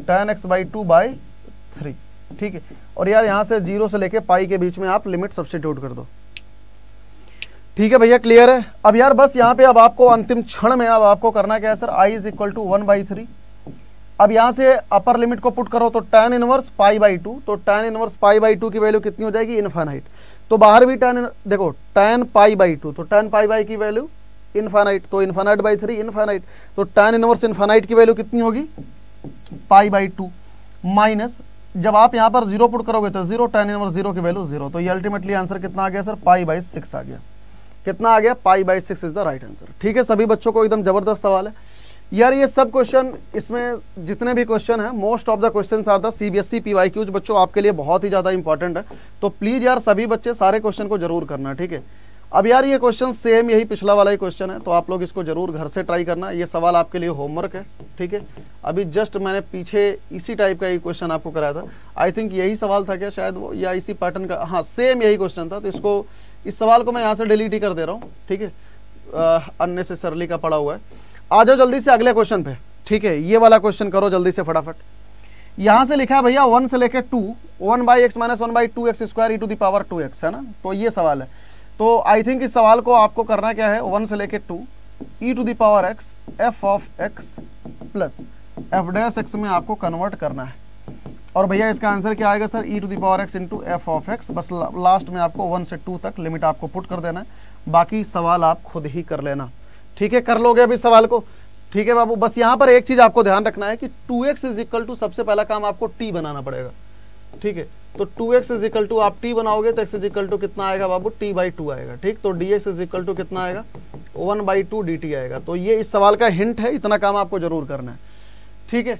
tan x/2/3, ठीक है। और यार यहाँ से 0 से लेके पाई के बीच में आप लिमिट सब्स्टिट्यूट कर दो, ठीक है भैया, क्लियर है। अब यार बस यहाँ पे अब आपको अंतिम क्षण में अब आपको करना क्या है sir, i is equal to 1/3। अब यहाँ से अपर लिमिट को पुट करो, तो tan इनवर्स π/2, तो tan इनवर्स π/2 की वैल्यू कितनी हो जाएगी इनफाइनाइट। तो बाहर भी देखो tan π/2, तो tan π की वैल्यू इनफाइनाइट, तो इनफाइनाइट/3 इनफाइनाइट, तो tan इनवर्स इनफाइनाइट की वैल्यू कितनी होगी π/2 माइनस, जब आप यहाँ पर 0 पुट करोगे तो 0, tan इनवर्स 0 की वैल्यू 0, तो ये अल्टीमेटली आंसर कितना आ गया सर π/6 आ गया। कितना आ गया π/6 इज द राइट आंसर, ठीक है। सभी बच्चों को एकदम जबरदस्त सवाल है यार। ये सब क्वेश्चन, इसमें जितने भी क्वेश्चन हैं, most of the questions are the CBSE PYQs बच्चों, आपके लिए बहुत ही ज़्यादा इंपॉर्टेंट है। तो प्लीज़ यार सभी बच्चे सारे क्वेश्चन को जरूर करना, ठीक है। अब यार ये क्वेश्चन सेम यही पिछला वाला ही क्वेश्चन है, तो आप लोग इसको जरूर घर से ट्राई करना। ये सवाल आपके लिए होमवर्क है, ठीक है। अभी जस्ट मैंने पीछे इसी टाइप का एक क्वेश्चन आपको कराया था, आई थिंक यही सवाल था क्या शायद वो, या इसी पैटर्न का, हाँ सेम यही क्वेश्चन था। तो इसको, इस सवाल को मैं यहाँ से डिलीट ही कर दे रहा हूँ, ठीक है, अननेसेसरली का पड़ा हुआ है। आ जाओ जल्दी से अगले क्वेश्चन पे, ठीक है। ये वाला क्वेश्चन करो जल्दी से फटाफट। यहाँ से लिखा है भैया 1 से लेकर 2, 1/x - 1/2x² e to the power 2x, है ना। तो ये सवाल है। तो आई थिंक इस सवाल को आपको करना क्या है, 1 से लेकर 2 e to the power x f of x plus f dash x में आपको कन्वर्ट करना है। और भैया इसका आंसर क्या आएगा sir, e to the power x into f of x। बस लास्ट में आपको 1 से 2 तक लिमिट आपको पुट कर देना है, बाकी सवाल आप खुद ही कर लेना, ठीक है। कर लोगे अभी सवाल को, ठीक है बाबू। बस यहाँ पर एक चीज आपको ध्यान रखना है कि 2x इज इक्वल टू, सबसे पहला काम आपको t बनाना पड़ेगा, ठीक है। तो 2x इज इक्वल टू, आप t बनाओगे तो x इज इक्वल टू कितना आएगा बाबू, t/2 आएगा, ठीक। तो dx इज इक्वल टू कितना आएगा, 1/2 dt आएगा। तो ये इस सवाल का हिंट है, इतना काम आपको जरूर करना है, ठीक है।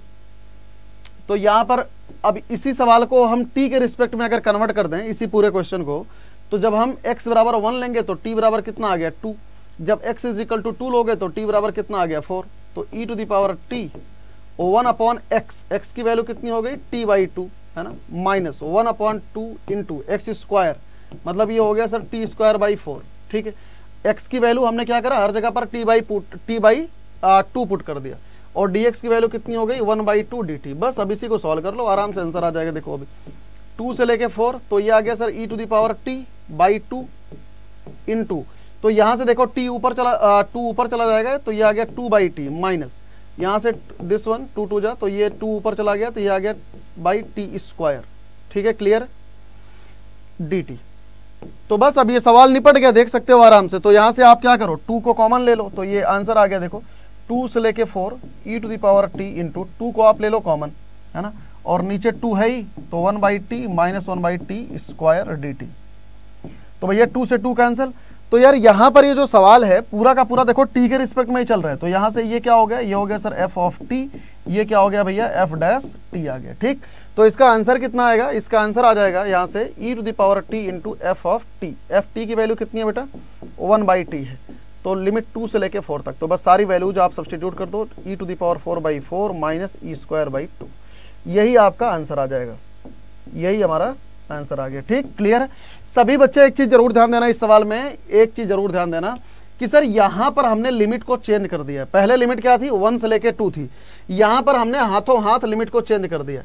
तो यहाँ पर अब इसी सवाल को हम t के रिस्पेक्ट में अगर कन्वर्ट कर दें इसी पूरे क्वेश्चन को, तो जब हम x बराबर 1 लेंगे तो t बराबर कितना आ गया 2, जब x इज इक्वल टू 2 लोगे तो t बराबर कितना आ गया 4। तो e to the power t 1/x, x की वैल्यू कितनी हो गई t/2, है ना, माइनस 1/2 इंटू एक्स स्क्वायर, मतलब ये हो गया सर t²/4, ठीक है। x की वैल्यू हमने क्या करा, हर जगह पर t/2 पुट कर दिया, और dx की वैल्यू कितनी हो गई 1/2 dt। बस अब इसी को सॉल्व कर लो, आराम से आंसर आ जाएगा। देखो अभी 2 से लेके 4, तो ये आ गया sir e to the power t/2 into, तो यहाँ से देखो t ऊपर चला, 2 ऊपर चला जाएगा, तो ये आ गया 2/t माइनस, यहाँ से दिस वन 2 2 जा, तो ये 2 ऊपर चला गया, तो ये आ गया t², ठीक है, क्लियर dt। तो बस अब ये सवाल निपट गया, देख सकते हो आराम से। तो यहाँ से आप क्या करो, 2 को कॉमन ले लो, तो ये आंसर आ गया। देखो 2 से लेके 4 e to the power t into 2 को आप ले लो कॉमन, है ना, और नीचे 2 है ही, तो 1/t माइनस 1/t² dt। तो भैया 2 से 2 कैंसिल। तो यार यहाँ पर ये जो सवाल है पूरा का पूरा देखो t के रिस्पेक्ट में ही चल रहा है, तो यहाँ से ये क्या हो गया, ये हो गया सर f ऑफ t, ये क्या हो गया भैया f डैश t आ गया, ठीक। तो इसका आंसर कितना आएगा, इसका आंसर आ जाएगा यहाँ से e to the power t into f of t। f t की वैल्यू कितनी है बेटा 1/t है, तो लिमिट 2 से लेके 4 तक। तो बस सारी वैल्यूज आप सब्सटीट्यूट कर दो, e to the power 4/4 minus e²/2, यही आपका आंसर आ जाएगा, यही हमारा आंसर आ गया, ठीक, क्लियर है। सभी बच्चे एक चीज जरूर ध्यान देना इस सवाल में, एक चीज जरूर ध्यान देना कि सर यहाँ पर हमने लिमिट को चेंज कर दिया। पहले लिमिट क्या थी 1 से लेके 2 थी, यहाँ पर हमने हाथों हाथ लिमिट को चेंज कर दिया।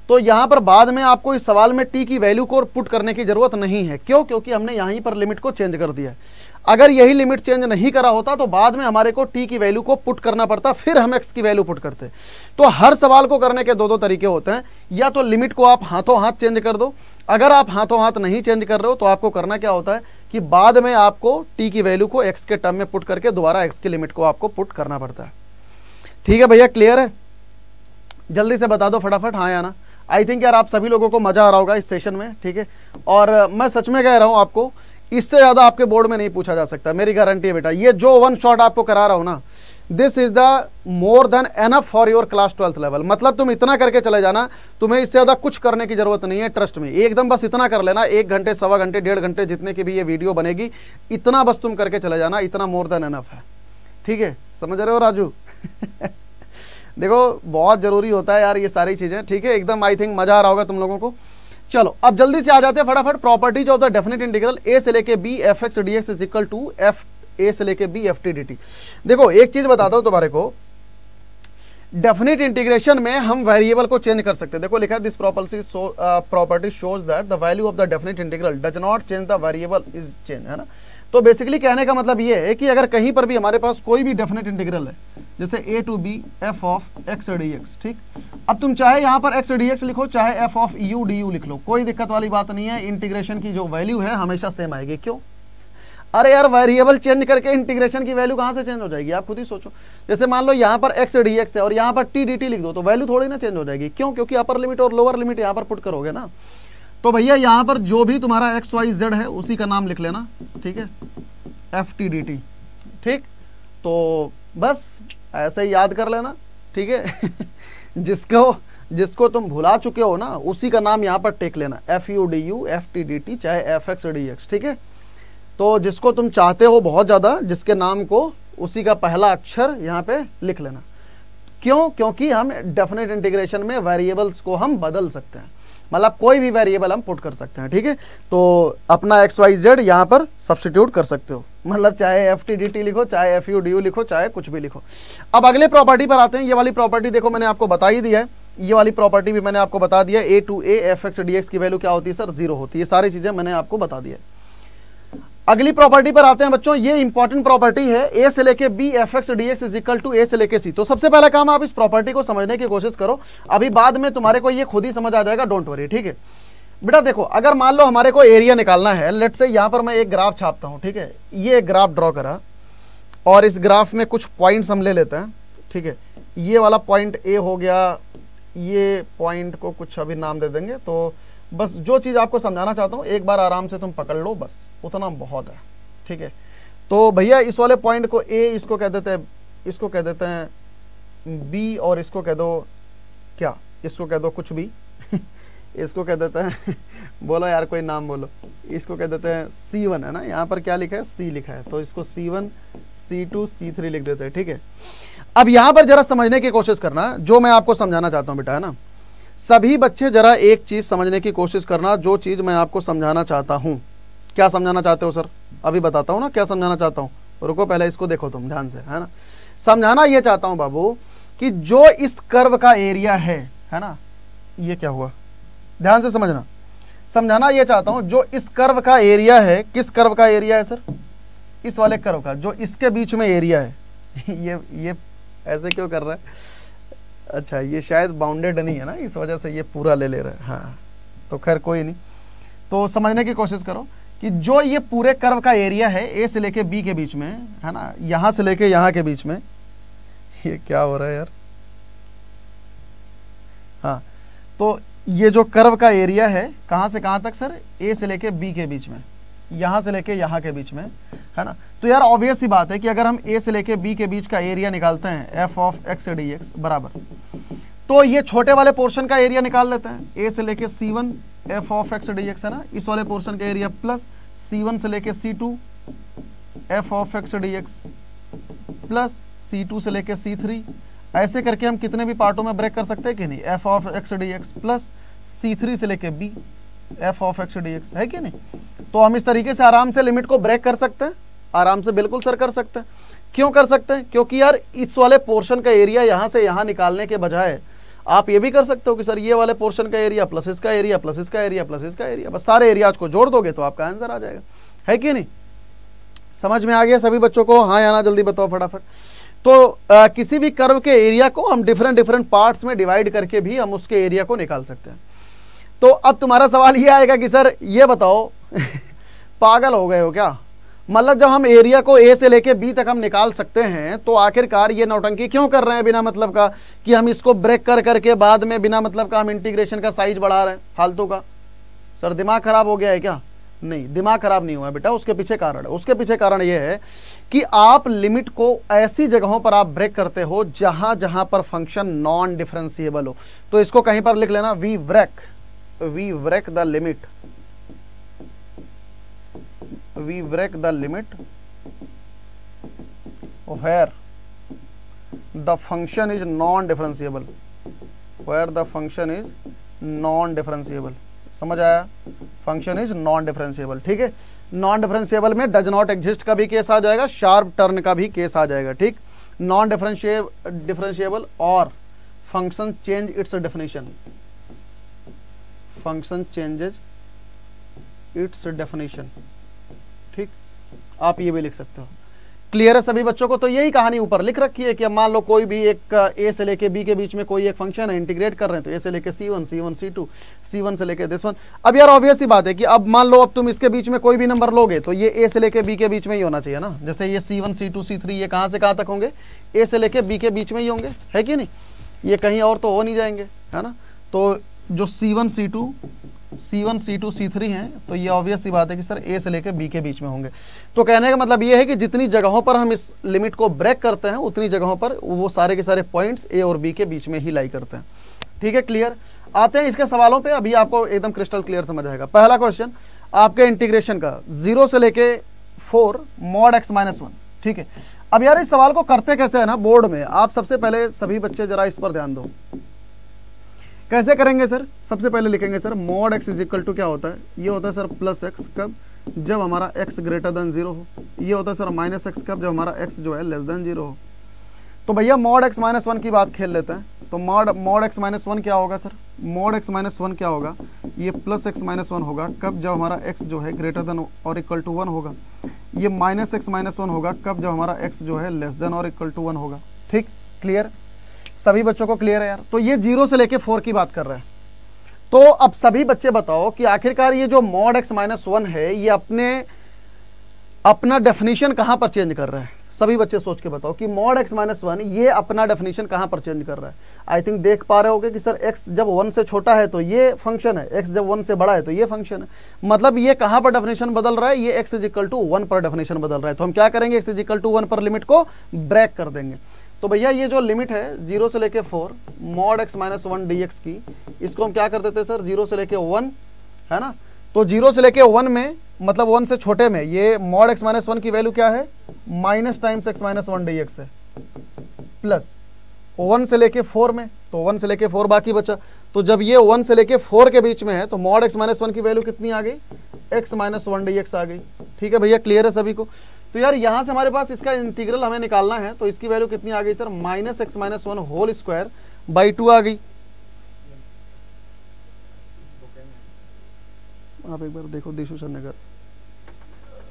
तो यहाँ पर बाद में आपको इस सवाल में t की वैल्यू को पुट करने की जरूरत नहीं है, क्यों, क्योंकि हमने यहीं पर लिमिट को चेंज कर दिया है। अगर यही लिमिट चेंज नहीं करा होता तो बाद में हमारे को t की वैल्यू को पुट करना पड़ता, फिर हम x की वैल्यू पुट करते। तो हर सवाल को करने के दो तरीके होते हैं, या तो लिमिट को आप हाथों हाथ चेंज कर दो, अगर आप हाथों हाथ नहीं चेंज कर रहे हो तो आपको करना क्या होता है कि बाद में आपको t की वैल्यू को x के टर्म में पुट करके दोबारा x की लिमिट को आपको पुट करना पड़ता है, ठीक है भैया, क्लियर है। जल्दी से बता दो फटाफट, हाँ या ना। आई थिंक यार आप सभी लोगों को मजा आ रहा होगा इस सेशन में, ठीक है। और मैं सच में कह रहा हूं आपको, इससे ज्यादा आपके बोर्ड में नहीं पूछा जा सकता, मेरी गारंटी है बेटा। ये जो 1 शॉट आपको करा रहा हूं ना, this is the more than enough for your class 12th level. मतलब तुम इतना करके चले जाना, तुम्हें इससे ज्यादा कुछ करने की जरूरत नहीं है, ट्रस्ट में। एकदम बस इतना कर लेना, 1 घंटे, सवा घंटे, 1.5 घंटे, जितने की भी ये वीडियो बनेगी, इतना बस तुम करके चले जाना, इतना मोर देन एनफ है, ठीक है। समझ रहे हो राजू? देखो बहुत जरूरी होता है यार ये सारी चीजें, ठीक है। एकदम आई थिंक मजा आ रहा होगा तुम लोगों को। चलो अब जल्दी से आ जाते हैं फटाफट। Properties of the definite integral a से लेके b f(x) dx is equal to f a से लेके b ft dt। देखो एक चीज बताता हूं तुम्हारे को, डेफिनेट इंटीग्रेशन में हम वेरिएबल को चेंज कर सकते हैं। देखो लिखा है this property shows that the value of the definite integral does not change the variable is change, है ना। तो बेसिकली कहने का मतलब ये है कि अगर कहीं पर भी हमारे पास कोई भी डेफिनेट इंटीग्रल है, जैसे a to b f of x dx, ठीक। अब तुम चाहे यहाँ पर x dx लिखो, चाहे f ऑफ u du लिख लो, कोई दिक्कत वाली बात नहीं है। इंटीग्रेशन की जो वैल्यू है हमेशा सेम आएगी। क्यों? अरे यार वेरिएबल चेंज करके इंटीग्रेशन की वैल्यू कहाँ से चेंज हो जाएगी, आप खुद ही सोचो। जैसे मान लो यहाँ पर x dx है और यहाँ पर t dt लिख दो, तो वैल्यू थोड़ी ना चेंज हो जाएगी। क्यों? क्योंकि अपर लिमिट और लोअर लिमिट यहाँ पर पुट करोगे ना। तो भैया यहाँ पर जो भी तुम्हारा x y z है उसी का नाम लिख लेना, ठीक है, एफ टी डी टी, ठीक। तो बस ऐसे ही याद कर लेना, ठीक है। जिसको तुम भुला चुके हो ना उसी का नाम यहाँ पर टेक लेना, F U D U F T D T, चाहे एफ एक्स डी एक्स, ठीक है। तो जिसको तुम चाहते हो बहुत ज़्यादा, जिसके नाम को उसी का पहला अक्षर यहाँ पे लिख लेना। क्यों? क्योंकि हम डेफिनेट इंटीग्रेशन में वेरिएबल्स को हम बदल सकते हैं, मतलब कोई भी वेरिएबल हम पुट कर सकते हैं, ठीक है। तो अपना XYZ यहाँ पर सब्स्टिट्यूट कर सकते हो, मतलब चाहे FTDT लिखो, चाहे FUDU लिखो, चाहे कुछ भी लिखो। अब अगले प्रॉपर्टी पर आते हैं। ये वाली प्रॉपर्टी देखो मैंने आपको बता ही दिया है, ये वाली प्रॉपर्टी भी मैंने आपको बता दिया है। A to A fx dx की वैल्यू क्या होती है सर? 0 होती है। ये सारी चीजें मैंने आपको बता दिया है। अगली प्रॉपर्टी पर आते हैं बच्चों, ये इंपॉर्टेंट प्रॉपर्टी है, A से लेके B fx dx is equal to A से लेके C। तो सबसे पहला काम आप इस प्रॉपर्टी को समझने की कोशिश करो, अभी बाद में तुम्हारे को ये खुद ही समझ आ जाएगा, डोंट वरी, ठीक है बेटा। देखो अगर मान लो हमारे को एरिया निकालना है, लेट्स से यहाँ पर मैं एक ग्राफ छापता हूँ, ठीक है, ये एक ग्राफ ड्रॉ करा और इस ग्राफ में कुछ पॉइंट्स हम ले लेते हैं, ठीक है। ये वाला पॉइंट A हो गया, ये पॉइंट को कुछ अभी नाम दे देंगे। तो बस जो चीज़ आपको समझाना चाहता हूँ एक बार आराम से तुम पकड़ लो, बस उतना बहुत है, ठीक है। तो भैया इस वाले पॉइंट को A, इसको कह देते हैं, इसको कह देते हैं B, और इसको कह दो क्या, इसको कह दो कुछ भी इसको कह देते हैं बोलो यार कोई नाम बोलो, इसको कह देते हैं C1 है ना, यहाँ पर क्या लिखा है? C लिखा है, तो इसको C1 C2 C3 लिख देते हैं, ठीक है। अब यहाँ पर जरा समझने की कोशिश करना, जो मैं आपको समझाना चाहता हूँ बेटा, है ना। सभी बच्चे जरा एक चीज समझने की कोशिश करना, जो चीज मैं आपको समझाना चाहता हूँ। क्या समझाना चाहते हो सर? अभी बताता हूँ ना क्या समझाना चाहता हूँ, रुको पहले इसको देखो तुम ध्यान से, है ना। समझाना ये चाहता हूँ बाबू कि जो इस कर्व का एरिया है ना, ये क्या हुआ, ध्यान से समझना। समझाना ये चाहता हूँ जो इस कर्व का एरिया है, किस कर्व का एरिया है सर? इस वाले कर्व का, जो इसके बीच में एरिया है ये ऐसे क्यों कर रहा है? अच्छा ये शायद बाउंडेड नहीं है ना, इस वजह से ये पूरा ले रहा है, हाँ तो खैर कोई नहीं। तो समझने की कोशिश करो कि जो ये पूरे कर्व का एरिया है A से लेके B के बीच में, है ना, यहाँ से लेके यहाँ के बीच में, ये क्या हो रहा है यार, हाँ तो ये जो कर्व का एरिया है कहाँ से कहाँ तक सर? A से लेके B के बीच में, यहाँ से लेके यहाँ के बीच में, है ना। तो यार ऑब्वियस सी बात है कि अगर हम A से लेके B के बीच का एरिया निकालते हैं f ऑफ x dx बराबर, तो ये छोटे वाले पोर्शन का एरिया निकाल लेते हैं। A से लेके C1 f of x dx है ना, इस वाले पोर्शन का एरिया प्लस C1 से लेके C2 f of x dx plus C2 से लेके C3, ऐसे करके हम कितने भी पार्टों में ब्रेक कर सकते हैं कि नहीं, f of x dx plus C3 से लेके B f of x dx, है कि नहीं। तो हम इस तरीके से आराम से लिमिट को ब्रेक कर सकते हैं, आराम से बिल्कुल सर कर सकते हैं। क्यों कर सकते हैं? क्योंकि यार इस वाले पोर्शन का एरिया यहाँ से यहाँ निकालने के बजाय आप ये भी कर सकते हो कि सर ये वाले पोर्शन का एरिया प्लस इसका एरिया प्लस इसका एरिया प्लस इसका एरिया, बस सारे एरियाज को जोड़ दोगे तो आपका आंसर आ जाएगा, है कि नहीं। समझ में आ गया सभी बच्चों को? हाँ या ना, जल्दी बताओ फटाफट। तो किसी भी कर्व के एरिया को हम डिफरेंट पार्ट्स में डिवाइड करके भी हम उसके एरिया को निकाल सकते हैं। तो अब तुम्हारा सवाल ये आएगा कि सर ये बताओ पागल हो गए हो क्या? मतलब जब हम एरिया को A से लेके B तक हम निकाल सकते हैं तो आखिरकार ये नौटंकी क्यों कर रहे हैं बिना मतलब का, कि हम इसको ब्रेक कर करके बाद में बिना मतलब का हम इंटीग्रेशन का साइज बढ़ा रहे हैं फालतू का। सर दिमाग खराब हो गया है क्या? नहीं, दिमाग खराब नहीं हुआ बेटा, उसके पीछे कारण है। उसके पीछे कारण ये है कि आप लिमिट को ऐसी जगहों पर आप ब्रेक करते हो जहां जहां पर फंक्शन नॉन डिफरेंशिएबल हो। तो इसको कहीं पर लिख लेना, we break the limit, we break the limit where the function is non-differentiable, where the function is non-differentiable। समझ आया? फंक्शन इज नॉन डिफरेंशिएबल, ठीक है। नॉन डिफरेंशिएबल में डज नॉट एग्जिस्ट का भी केस आ जाएगा, शार्प टर्न का भी केस आ जाएगा, ठीक। नॉन डिफरेंशिएबल और function change it's definition, function changes it's definition, ठीक। आप ये भी लिख सकते हो। क्लियर है सभी बच्चों को? तो यही कहानी ऊपर लिख रखी है कि अब मान लो कोई भी एक A से लेके B के बीच में कोई एक फंक्शन है, इंटीग्रेट कर रहे हैं, तो A से लेके C1 C2 C1 से लेके दिस वन। अब यार ऑब्वियस सी बात है कि अब मान लो अब तुम इसके बीच में कोई भी नंबर लोगे तो ये A से लेके B के बीच में ही होना चाहिए ना। जैसे ये C1 C2 C3 ये कहाँ से कहाँ तक होंगे? A से लेके B के बीच में ही होंगे, है कि नहीं? ये कहीं और तो हो नहीं जाएंगे, है ना। तो जो C1 C2 C3 हैं तो ये ऑब्वियस सी बात है कि सर A से लेकर B के बीच में होंगे। तो कहने का मतलब ये है कि जितनी जगहों पर हम इस लिमिट को ब्रेक करते हैं उतनी जगहों पर वो सारे के सारे पॉइंट्स A और B के बीच में ही लाई करते हैं, ठीक है। क्लियर? आते हैं इसके सवालों पे, अभी आपको एकदम क्रिस्टल क्लियर समझ आएगा। पहला क्वेश्चन आपके इंटीग्रेशन का 0 से लेके 4 मॉड x माइनस 1। ठीक है, अब यार इस सवाल को करते कैसे है ना, बोर्ड में आप सबसे पहले सभी बच्चे जरा इस पर ध्यान दो। कैसे करेंगे सर? सबसे पहले लिखेंगे sir mod x is equal to क्या होता है, ये होता है सर प्लस x, कब? जब हमारा x ग्रेटर देन 0 हो। ये होता है सर माइनस x, कब? जब हमारा x जो है लेस देन 0 हो। तो भैया मॉड x माइनस 1 की बात खेल लेते हैं। तो मॉड x माइनस 1 क्या होगा सर? मॉड x माइनस 1 क्या होगा? ये प्लस x माइनस 1 होगा, कब? जब हमारा x जो है ग्रेटर देन और इक्वल टू 1 होगा। ये माइनस x माइनस 1 होगा, कब? जब हमारा x जो है लेस देन और इक्वल टू 1 होगा। ठीक, क्लियर? सभी बच्चों को क्लियर है यार? तो ये 0 से लेके 4 की बात कर रहे हैं। तो अब सभी बच्चे बताओ कि आखिरकार ये जो मॉड x माइनस 1 है ये अपना डेफिनेशन कहां पर चेंज कर रहा है? सभी बच्चे सोच के बताओ कि मॉड x माइनस 1 ये अपना डेफिनेशन कहां पर चेंज कर रहा है? आई थिंक देख पा रहे होगे कि सर x जब 1 से छोटा है तो ये फंक्शन है, x जब 1 से बड़ा है तो ये फंक्शन है। मतलब ये कहां पर डेफिनेशन बदल रहा है? ये x इज इक्वल टू 1 पर डेफिनेशन बदल रहा है। तो हम क्या करेंगे? x इज इक्वल टू 1 पर लिमिट को ब्रेक कर देंगे। तो भैया ये जो लिमिट है 0 से लेके 4 मॉड x माइनस 1 dx की, इसको हम क्या कर देते हैं सर? 0 से लेके 1 है ना। तो 0 से लेके 1 में, मतलब 1 से छोटे में, ये मॉड x माइनस 1 की वैल्यू क्या है? Minus times x minus 1 dx है, प्लस 1 से लेके 4 में, तो 1 से लेके 4 बाकी बचा। तो जब ये 1 से लेके 4 के बीच में है तो मॉड x माइनस 1 की वैल्यू कितनी आ गई? x माइनस 1 dx आ गई। ठीक है भैया, क्लियर है सभी को? तो यार यहां से हमारे पास इसका इंटीग्रल हमें निकालना है, तो इसकी वैल्यू कितनी आ गई sir? Minus x minus 1 whole square by 2 आ गई। आप एक बार देखो दिशु सर नगर।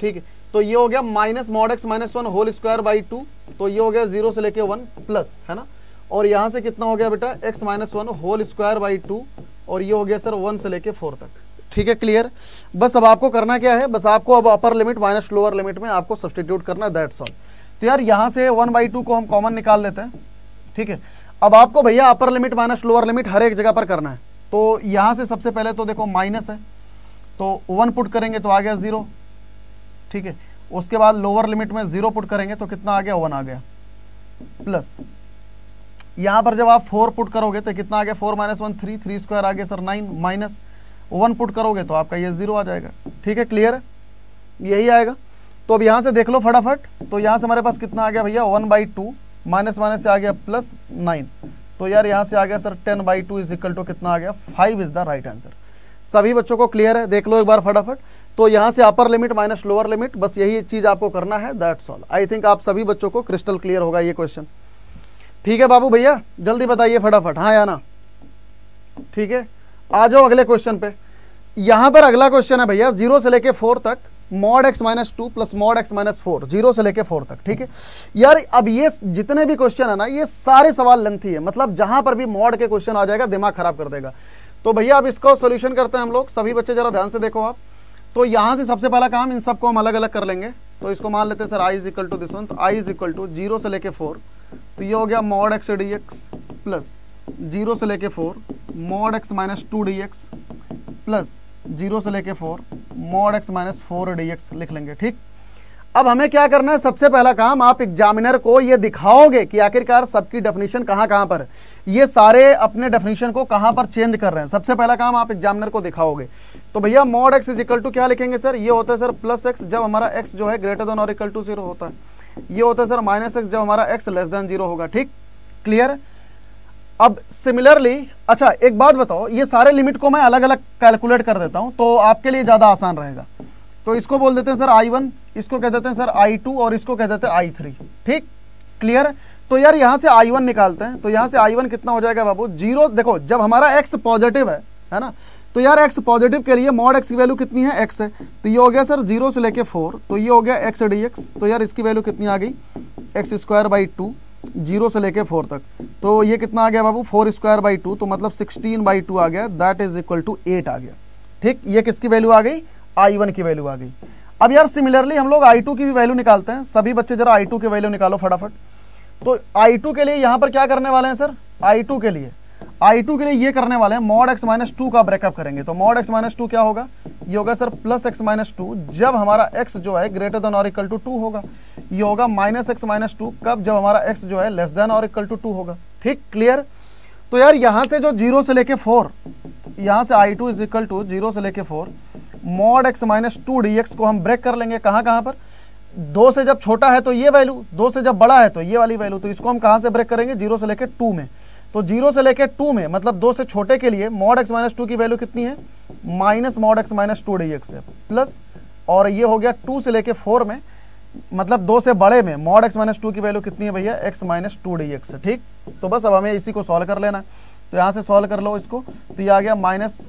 ठीक है, तो ये हो गया minus mod x minus 1 whole square by 2। तो ये हो गया 0 से लेके 1 प्लस, है ना। और यहां से कितना हो गया बेटा? x minus 1 whole square by 2, और ये हो गया सर 1 से लेके 4 तक। ठीक है, क्लियर? बस अब आपको करना क्या है? बस आपको अब अपर लिमिट माइनस लोअर लिमिट में आपको सब्सटीट्यूट करना है, दैट्स ऑल। तो यार यहाँ से 1/2 को हम कॉमन निकाल लेते हैं। ठीक है, अब आपको भैया upper limit minus lower limit हर एक जगह पर करना है। तो यहाँ से सबसे पहले तो देखो माइनस है, तो 1 पुट करेंगे तो आ गया 0। ठीक है, उसके बाद लोअर लिमिट में 0 पुट करेंगे तो कितना आ गया? 1 आ गया, प्लस यहाँ पर जब आप 4 पुट करोगे तो कितना आ गया? 4 माइनस 1 3, 3 स्क्वायर आ गया सर 9, माइनस 1 पुट करोगे तो आपका ये 0 आ जाएगा। ठीक है, क्लियर है? यही आएगा। तो अब यहाँ से देख लो फटाफट। तो यहाँ से हमारे पास कितना आ गया भैया? 1/2 माइनस माइनस से आ गया प्लस 9। तो यार यहाँ से आ गया सर 10/2 इज इक्वल टू कितना आ गया? 5 इज द राइट आंसर। सभी बच्चों को क्लियर है? देख लो एक बार फटाफट। तो यहाँ से अपर लिमिट माइनस लोअर लिमिट, बस यही चीज आपको करना है, दैट्स ऑल। आई थिंक आप सभी बच्चों को क्रिस्टल क्लियर होगा ये क्वेश्चन। ठीक है बाबू भैया, जल्दी बताइए फटाफट, हाँ या ना? ठीक है, आ जाओ अगले क्वेश्चन पे। यहां पर अगला क्वेश्चन है भैया 0 से लेके 4 तक mod x minus 2 plus mod x minus 4, 0 से लेके 4 तक। ठीक है यार, अब ये जितने भी क्वेश्चन है ना, ये सारे सवाल लेंथी है, मतलब जहां पर भी मॉड के क्वेश्चन आ जाएगा दिमाग खराब कर देगा। तो भैया अब इसको सोल्यूशन करते हैं हम लोग। सभी बच्चे जरा ध्यान से देखो आप। तो यहां से सबसे पहला काम, इन सबको हम अलग अलग कर लेंगे। तो इसको मान लेते हैं sir i is equal to this one. तो i इज इक्वल टू 0 से लेके 4, तो ये हो गया मॉड x dx प्लस 0 से लेके 4 mod x minus 2 dx plus 0 से लेके 4 मॉड x माइनस 4 dx लिख लेंगे। ठीक, अब हमें क्या करना है? सबसे पहला काम, आप एग्जामिनर को ये दिखाओगे कि आखिरकार सबकी डेफिनेशन कहाँ कहाँ पर है, ये सारे अपने डेफिनेशन को कहाँ पर चेंज कर रहे हैं। सबसे पहला काम आप एग्जामिनर को दिखाओगे। तो भैया mod x is equal to क्या लिखेंगे सर? ये होता है सर प्लस x जब हमारा x जो है ग्रेटर देन और इक्वल टू 0 होता है। ये होता है सर माइनस x जब हमारा x लेस देन 0 होगा। ठीक, क्लियर? अब सिमिलरली, अच्छा एक बात बताओ, ये सारे लिमिट को मैं अलग अलग कैलकुलेट कर देता हूं तो आपके लिए ज़्यादा आसान रहेगा। तो इसको बोल देते हैं सर I1, इसको कह देते हैं सर I2 और इसको कह देते हैं I3। ठीक, क्लियर? तो यार यहाँ से I1 निकालते हैं। तो यहाँ से I1 कितना हो जाएगा बाबू? 0। देखो जब हमारा x पॉजिटिव है ना, तो यार x पॉजिटिव के लिए मॉड x की वैल्यू कितनी है? x है। तो ये हो गया सर 0 से लेके 4, तो ये हो गया x dx। तो यार इसकी वैल्यू कितनी आ गई? x स्क्वायर बाई 2, 0 से लेके 4 तक। तो ये कितना आ गया बाबू? 4 स्क्वायर बाई 2, तो मतलब 16/2 आ गया, दैट इज इक्वल टू 8 आ गया। ठीक, ये किसकी वैल्यू आ गई? I1 की वैल्यू आ गई। अब यार सिमिलरली हम लोग I2 की भी वैल्यू निकालते हैं। सभी बच्चे जरा I2 की वैल्यू निकालो फटाफट। तो I2 के लिए यहाँ पर क्या करने वाले हैं सर? I2 के लिए ये करने वाले हैं, मॉड x माइनस 2 का ब्रेकअप करेंगे। तो मॉड x माइनस 2 क्या होगा? ये होगा सर प्लस x माइनस 2 जब हमारा x जो है ग्रेटर देन और इक्वल टू 2 होगा। ये होगा माइनस x माइनस 2 कब? जब हमारा x जो है लेस देन और इक्वल टू 2 होगा। ठीक, क्लियर? तो यार यहाँ से जो 0 से लेके 4, यहाँ से I2 इज इक्वल टू 0 से लेके 4, मॉड x माइनस 2dx को हम ब्रेक कर लेंगे कहाँ कहाँ पर, 2 से जब छोटा है तो ये वैल्यू, 2 से जब बड़ा है तो ये वाली वैल्यू। तो इसको हम कहाँ से ब्रेक करेंगे, 0 से लेकर 2 में। तो 0 से लेकर 2 में मतलब 2 से छोटे के लिए मॉड x माइनस 2 की वैल्यू कितनी है, minus mod x minus 2dx है, प्लस, और ये हो गया 2 से लेकर 4 में मतलब 2 से बड़े में मॉड x माइनस 2 की वैल्यू कितनी है भैया, x माइनस 2dx है। ठीक, तो बस अब हमें इसी को सॉल्व कर लेना है। तो यहाँ से सॉल्व कर लो इसको, तो ये आ गया minus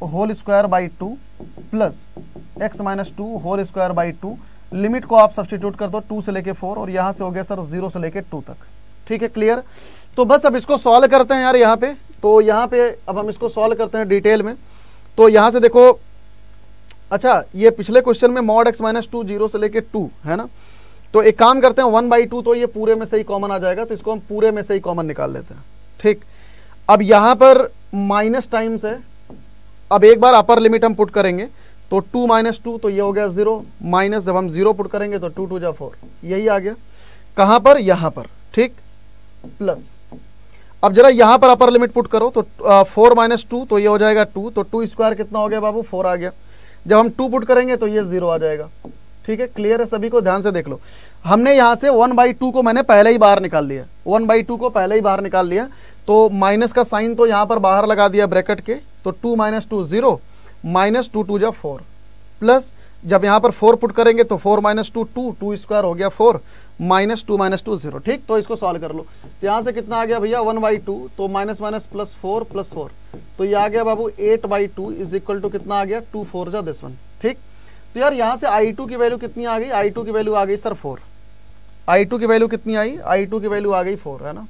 whole square by 2 plus x minus 2 whole square by 2। Limit को आप सब्सटीट्यूट कर दो 2 से लेके 4, और यहाँ से हो गया सर 0 से लेके 2 तक। ठीक है, क्लियर। तो बस अब इसको सॉल्व करते हैं यार यहाँ पे। तो यहाँ पे अब हम इसको सॉल्व करते हैं डिटेल में। तो यहाँ से देखो, अच्छा ये पिछले क्वेश्चन में मॉड x माइनस 2 0 से लेके 2 है ना, तो एक काम करते हैं 1/2, तो ये पूरे में से ही कॉमन आ जाएगा, तो इसको हम पूरे में से ही कॉमन निकाल लेते हैं। ठीक, अब यहाँ पर माइनस टाइम्स है, अब एक बार अपर लिमिट हम पुट करेंगे तो 2 माइनस 2, तो ये हो गया 0, माइनस जब हम 0 पुट करेंगे तो 2 2 जा 4, यही आ गया कहाँ पर, यहाँ पर। ठीक, प्लस अब जरा यहाँ पर अपर लिमिट पुट करो तो 4 माइनस 2, तो ये हो जाएगा 2, तो 2 स्क्वायर कितना हो गया बाबू, 4 आ गया। जब हम 2 पुट करेंगे तो ये 0 आ जाएगा। ठीक है, क्लियर है सभी को, ध्यान से देख लो। हमने यहाँ से 1/2 को मैंने पहले ही बाहर निकाल लिया, 1/2 को पहले ही बाहर निकाल लिया, तो माइनस का साइन तो यहाँ पर बाहर लगा दिया ब्रैकेट के, तो 2 माइनस 2 0, माइनस 2 2 जा 4, प्लस जब यहाँ पर 4 पुट करेंगे तो 4 माइनस 2 2, 2 स्क्वायर हो गया 4, माइनस 2 माइनस 2 0। ठीक, तो इसको सॉल्व कर लो। तो यहाँ से कितना आ गया भैया 1/2, तो माइनस माइनस प्लस 4 प्लस 4, तो ये आ गया बाबू 8/2 इज इक्वल टू कितना आ गया 2 4 जा दिस वन। ठीक, तो यार यहाँ से I2 की वैल्यू कितनी आ गई, I2 की वैल्यू आ गई सर 4। I2 की वैल्यू कितनी आई, I2 की वैल्यू आ गई 4 है ना,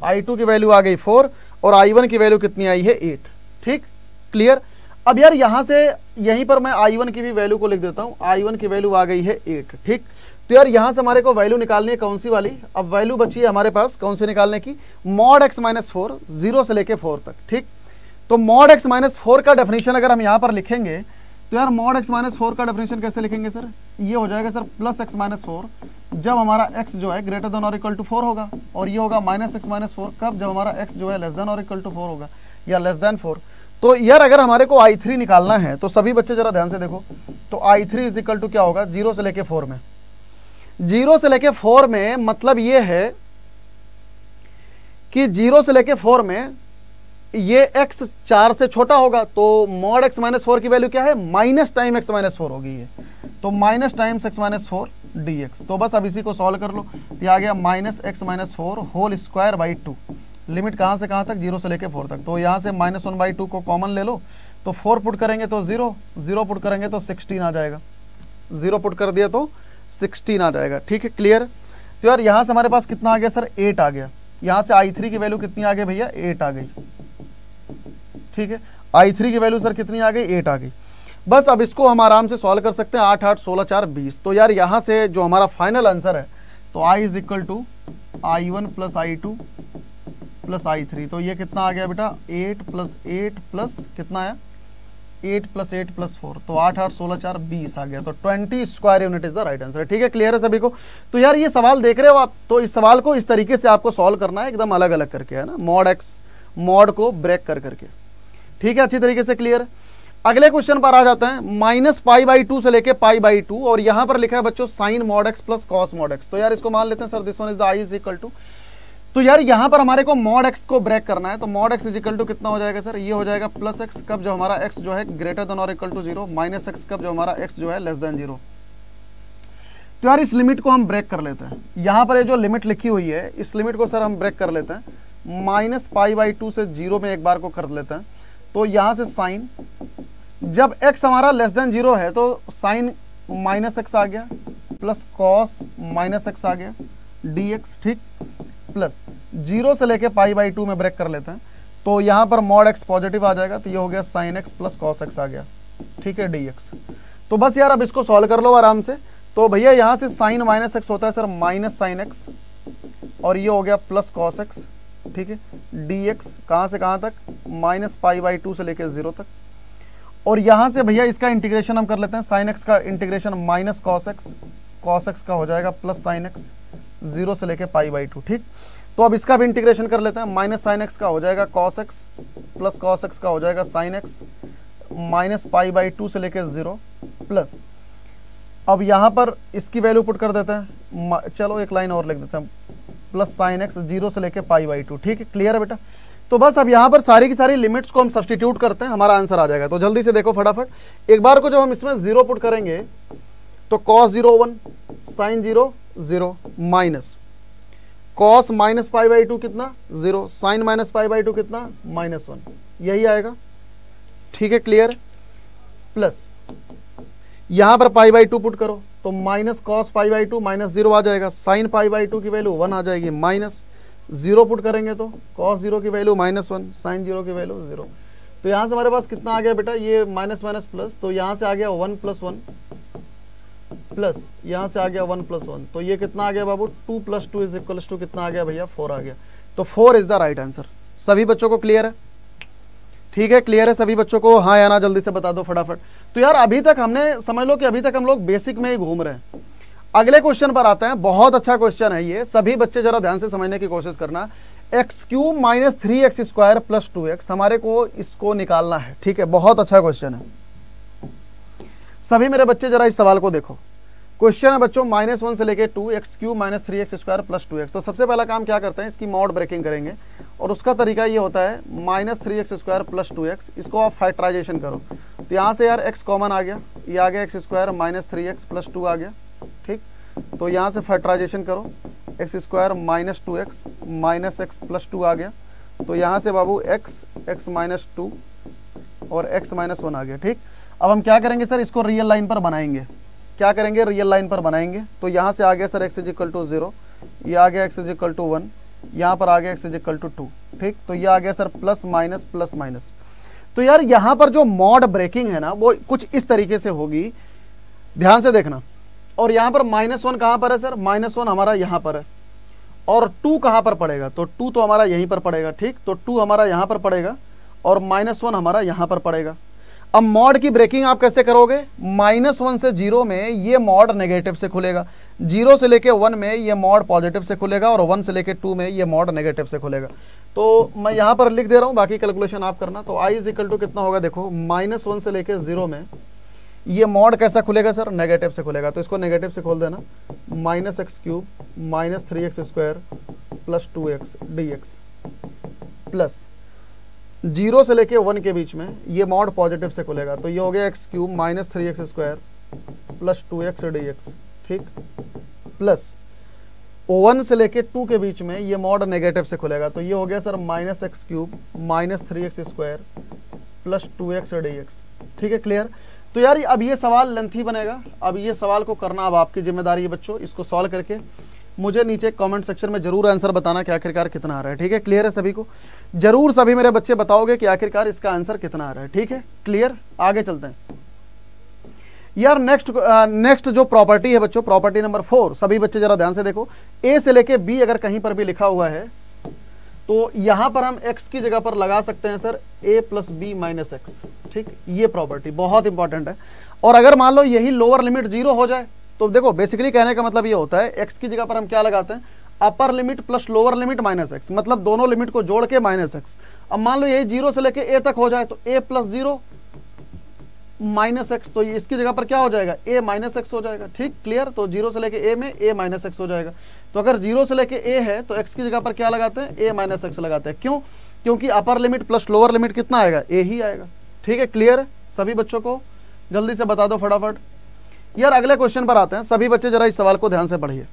I2 की वैल्यू आ गई 4, और I1 की वैल्यू कितनी आई है 8। ठीक, क्लियर। अब यार यहाँ से यहीं पर मैं I1 की भी वैल्यू को लिख देता हूँ, I1 की वैल्यू आ गई है 8। ठीक, तो यार यहाँ से हमारे को वैल्यू निकालनी है कौन सी वाली, अब वैल्यू बची है हमारे पास कौन सी निकालने की, मॉड x माइनस 4 0 से लेके 4 तक। ठीक, तो मॉड x माइनस 4 का डेफिनेशन अगर हम यहाँ पर लिखेंगे तो यार मॉड x माइनस 4 का डेफिनेशन कैसे लिखेंगे सर, ये हो जाएगा सर प्लस x माइनस 4 जब हमारा x जो है ग्रेटर देन और इक्वल टू 4 होगा, और ये होगा माइनस x माइनस 4 कब, जब हमारा x जो है लेस देन और इक्वल टू 4 होगा या लेस देन 4। तो यार अगर हमारे को I3 निकालना है तो सभी बच्चे जरा ध्यान से देखो, तो I3 इज इक्वल टू क्या होगा 0 से लेके 4 में, 0 से लेके 4 में मतलब ये है कि 0 से लेके 4 में ये x 4 से छोटा होगा, तो मॉड x माइनस 4 की वैल्यू क्या है, माइनस टाइम x माइनस 4 होगी ये, तो minus times x minus 4 dx। तो बस अब इसी को सॉल्व कर लो, तो आ गया minus x minus 4 whole square by 2। Limit कहाँ से कहाँ तक, 0 से लेके 4 तक, तो यहाँ से माइनस 1/2 को कॉमन ले लो, तो 4 पुट करेंगे तो 0, 0 पुट करेंगे तो 16 आ जाएगा, 0 पुट कर दिया तो 16 आ जाएगा। ठीक है, क्लियर। तो यार यहाँ से हमारे पास कितना आ गया सर 8 आ गया, यहाँ से I3 की वैल्यू कितनी आ गई भैया 8 आ गई। ठीक है, I3 की वैल्यू सर कितनी आ गई 8 आ गई। बस अब इसको हम आराम से सॉल्व कर सकते हैं, 8 8 16 4 20। तो यार यहाँ से जो हमारा फाइनल आंसर है तो I is equal to I1 plus I2 plus I3, तो ये कितना आ गया बेटा 8 प्लस 8 प्लस कितना आया 8 प्लस 8 प्लस 4, तो 8 8 16 4 20 आ गया, तो 20 square unit is the right answer. ठीक है, क्लियर है सभी को। तो यार ये सवाल देख रहे हो आप, तो इस सवाल को इस तरीके से आपको सॉल्व करना है, एकदम अलग अलग करके है ना, मॉड x मॉड को ब्रेक कर करके। ठीक है, अच्छी तरीके से क्लियर। अगले क्वेश्चन पर आ जाते हैं, माइनस π/2 से लेके π/2, और यहाँ पर लिखा है बच्चों sine mod x plus cos mod x। तो यार इसको मान लेते हैं sir this one is the I is equal to, तो यार यहाँ पर हमारे को मॉड x को ब्रेक करना है, तो mod x is equal to कितना हो जाएगा सर, ये हो जाएगा प्लस x कब, जब हमारा x जो है ग्रेटर देन और इक्वल टू 0, माइनस x कब, जब हमारा x जो है लेस देन 0। तो यार इस लिमिट को हम ब्रेक कर लेते हैं, यहाँ पर ये जो लिमिट लिखी हुई है इस लिमिट को सर हम ब्रेक कर लेते हैं, माइनस π/2 से 0 में एक बार को कर लेते हैं। तो यहाँ से साइन जब x हमारा लेस देन 0 है तो साइन माइनस x आ गया प्लस कॉस माइनस x आ गया dx। ठीक, प्लस 0 से लेके π/2 में ब्रेक कर लेते हैं, तो यहाँ पर मॉड x पॉजिटिव आ जाएगा, तो ये हो गया sine x plus cos x आ गया। ठीक है, dx। तो बस यार अब इसको सॉल्व कर लो आराम से। तो भैया यहाँ से साइन माइनस x होता है सर माइनस साइन x, और ये हो गया प्लस कॉस x। ठीक है, dx कहाँ से कहाँ तक, माइनस π/2 से लेके 0 तक, और यहाँ से भैया इसका इंटीग्रेशन हम कर लेते हैं, साइन x का इंटीग्रेशन माइनस कॉस x का हो जाएगा प्लस साइन x 0 से लेके π/2। ठीक, तो अब इसका भी इंटीग्रेशन कर लेते हैं, माइनस साइन x का हो जाएगा cos x plus cos x का हो जाएगा sine x, minus pi by 2 से लेके 0 प्लस, अब यहाँ पर इसकी वैल्यू पुट कर देते हैं, चलो एक लाइन और लिख देते हैं, प्लस साइन एक्स 0 से लेके पाई बाई 2। ठीक है, क्लियर है बेटा। तो बस अब यहाँ पर सारी की सारी लिमिट्स को हम सब्स्टिट्यूट करते हैं, हमारा आंसर आ जाएगा। तो जल्दी से देखो फटाफट एक बार को, जब हम इसमें 0 पुट करेंगे तो cos 0 1, sine 0 0, minus cos minus pi by 2 कितना 0, साइन माइनस पाई बाई 2 कितना -1, यही आएगा। ठीक है, क्लियर। प्लस यहाँ पर पाई बाई 2 पुट करो तो माइनस कॉस पाई बाई 2 -0 आ जाएगा, साइन पाई बाई 2 की वैल्यू 1 आ जाएगी, माइनस 0 पुट करेंगे तो कॉस 0 की वैल्यू -1, साइन 0 की वैल्यू 0। तो यहाँ से हमारे पास कितना आ गया बेटा, ये माइनस माइनस प्लस, तो यहाँ से आ गया 1 + 1 प्लस यहाँ से आ गया 1 + 1, तो ये कितना आ गया बाबू 2 + 2 = कितना आ गया भैया 4 आ गया। तो 4 इज द राइट आंसर। सभी बच्चों को क्लियर है? ठीक है, क्लियर है सभी बच्चों को? हाँ या ना जल्दी से बता दो फटाफट। तो यार अभी तक हमने समझ लो कि अभी तक हम लोग बेसिक में ही घूम रहे हैं। अगले क्वेश्चन पर आते हैं, बहुत अच्छा क्वेश्चन है ये, सभी बच्चे जरा ध्यान से समझने की कोशिश करना। x³ - 3x² + 2x, हमारे को इसको निकालना है। ठीक है, बहुत अच्छा क्वेश्चन है। सभी मेरे बच्चे जरा इस सवाल को देखो। क्वेश्चन है बच्चों -1 से लेके 2, x³ - 3x² + 2x। तो सबसे पहला काम क्या करते हैं, इसकी मॉड ब्रेकिंग करेंगे, और उसका तरीका ये होता है -3x² + 2x, इसको आप फैक्टराइजेशन करो। तो यहाँ से यार x कॉमन आ गया, ये आ गया x² - 3x + 2 आ गया। ठीक, तो यहाँ से फैक्टराइजेशन करो, x² - 2x -x + 2 आ गया। तो यहाँ से बाबू x - 2 और x - 1 आ गया। ठीक, अब हम क्या करेंगे सर, इसको रियल लाइन पर बनाएंगे। क्या करेंगे, रियल लाइन पर बनाएंगे। तो यहाँ से आ गया सर x = 0, ये आ गया x = 1, यहाँ पर आ गया x = 2। ठीक, तो ये आ गया sir plus minus plus minus. तो यार यहाँ पर जो मॉड ब्रेकिंग है ना, वो कुछ इस तरीके से होगी, ध्यान से देखना। और यहाँ पर -1 कहाँ पर है सर, -1 हमारा यहाँ पर है, और 2 कहाँ पर पड़ेगा, तो 2 तो हमारा यहीं पर पड़ेगा। ठीक, तो 2 हमारा यहाँ पर पड़ेगा और -1 हमारा यहाँ पर पड़ेगा। अब मॉड की ब्रेकिंग आप कैसे करोगे, -1 से 0 में ये मॉड नेगेटिव से खुलेगा, 0 से लेके 1 में ये मॉड पॉजिटिव से खुलेगा, और 1 से लेके 2 में ये मॉड नेगेटिव से खुलेगा। तो मैं यहाँ पर लिख दे रहा हूँ, बाकी कैलकुलेशन आप करना। तो I = कितना होगा, देखो -1 से लेके 0 में ये मॉड कैसा खुलेगा सर, नेगेटिव से खुलेगा। तो इसको नेगेटिव से खोल देना, -x³ - 3x² + 2x dx plus 0 से लेके 1 के बीच में ये मॉड पॉजिटिव से खुलेगा। तो ये हो गया x³ - 3x² + 2x dx। ठीक, प्लस 1 से लेके 2 के बीच में ये मॉड नेगेटिव से खुलेगा। तो ये हो गया sir -x³ - 3x² + 2x dx। ठीक है, क्लियर। तो यार अब ये सवाल लेंथी बनेगा, अब ये सवाल को करना अब आपकी जिम्मेदारी है बच्चों। इसको सॉल्व करके मुझे नीचे कमेंट सेक्शन में जरूर आंसर बताना कि आखिरकार कितना आ रहा है। ठीक है, क्लियर है सभी को? जरूर सभी मेरे बच्चे बताओगे कि आखिरकार इसका आंसर कितना आ रहा है। ठीक है, क्लियर। आगे चलते हैं यार। नेक्स्ट जो प्रॉपर्टी है बच्चों, प्रॉपर्टी नंबर 4, सभी बच्चे जरा ध्यान से देखो। ए से लेके बी अगर कहीं पर भी लिखा हुआ है तो यहाँ पर हम x की जगह पर लगा सकते हैं सर a + b - x। ठीक, ये प्रॉपर्टी बहुत इंपॉर्टेंट है। और अगर मान लो यही लोअर लिमिट 0 हो जाए, तो देखो बेसिकली कहने का मतलब ये होता है, x की जगह पर हम क्या लगाते हैं, upper limit plus lower limit -x, मतलब दोनों लिमिट को जोड़ के -x। अब मान लो यही 0 से लेके a तक हो जाए, तो a + 0 -x, तो इसकी जगह पर क्या हो जाएगा, a - x हो जाएगा। ठीक, क्लियर। तो 0 से लेके a में a - x हो जाएगा। तो अगर 0 से लेके a है तो x की जगह पर क्या लगाते हैं, a - x लगाते हैं। क्यों? क्योंकि upper limit plus lower limit कितना आएगा, a ही आएगा। ठीक है, क्लियर है सभी बच्चों को? जल्दी से बता दो फटाफट यार। अगले क्वेश्चन पर आते हैं। सभी बच्चे जरा इस सवाल को ध्यान से पढ़िए,